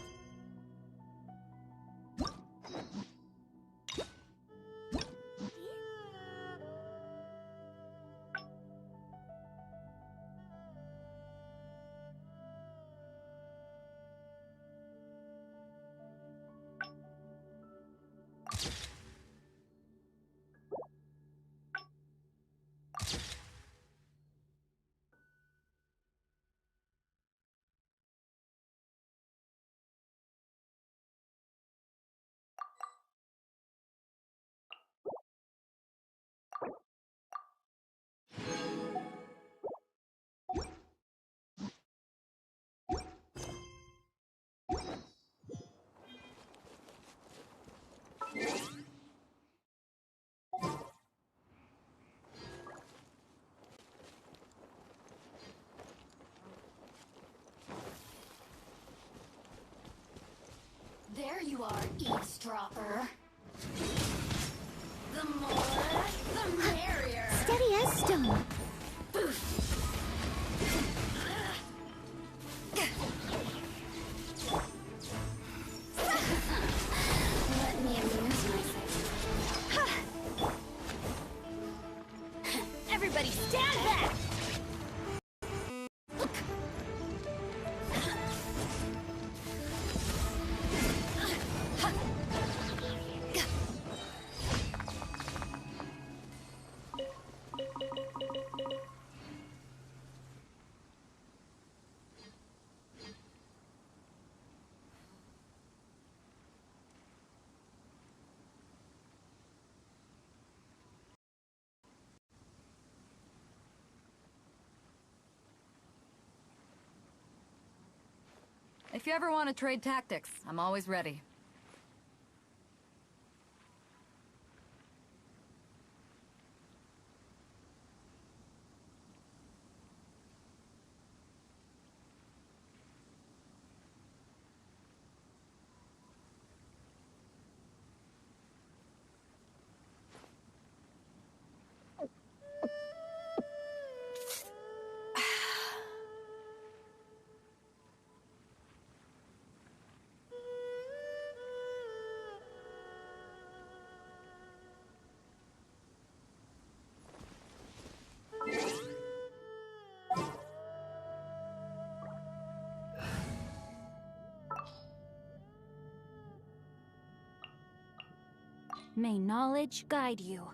There you are, eavesdropper. The more, the merrier. Steady as stone. Let me amuse myself. Everybody stand back! If you ever want to trade tactics, I'm always ready. May knowledge guide you.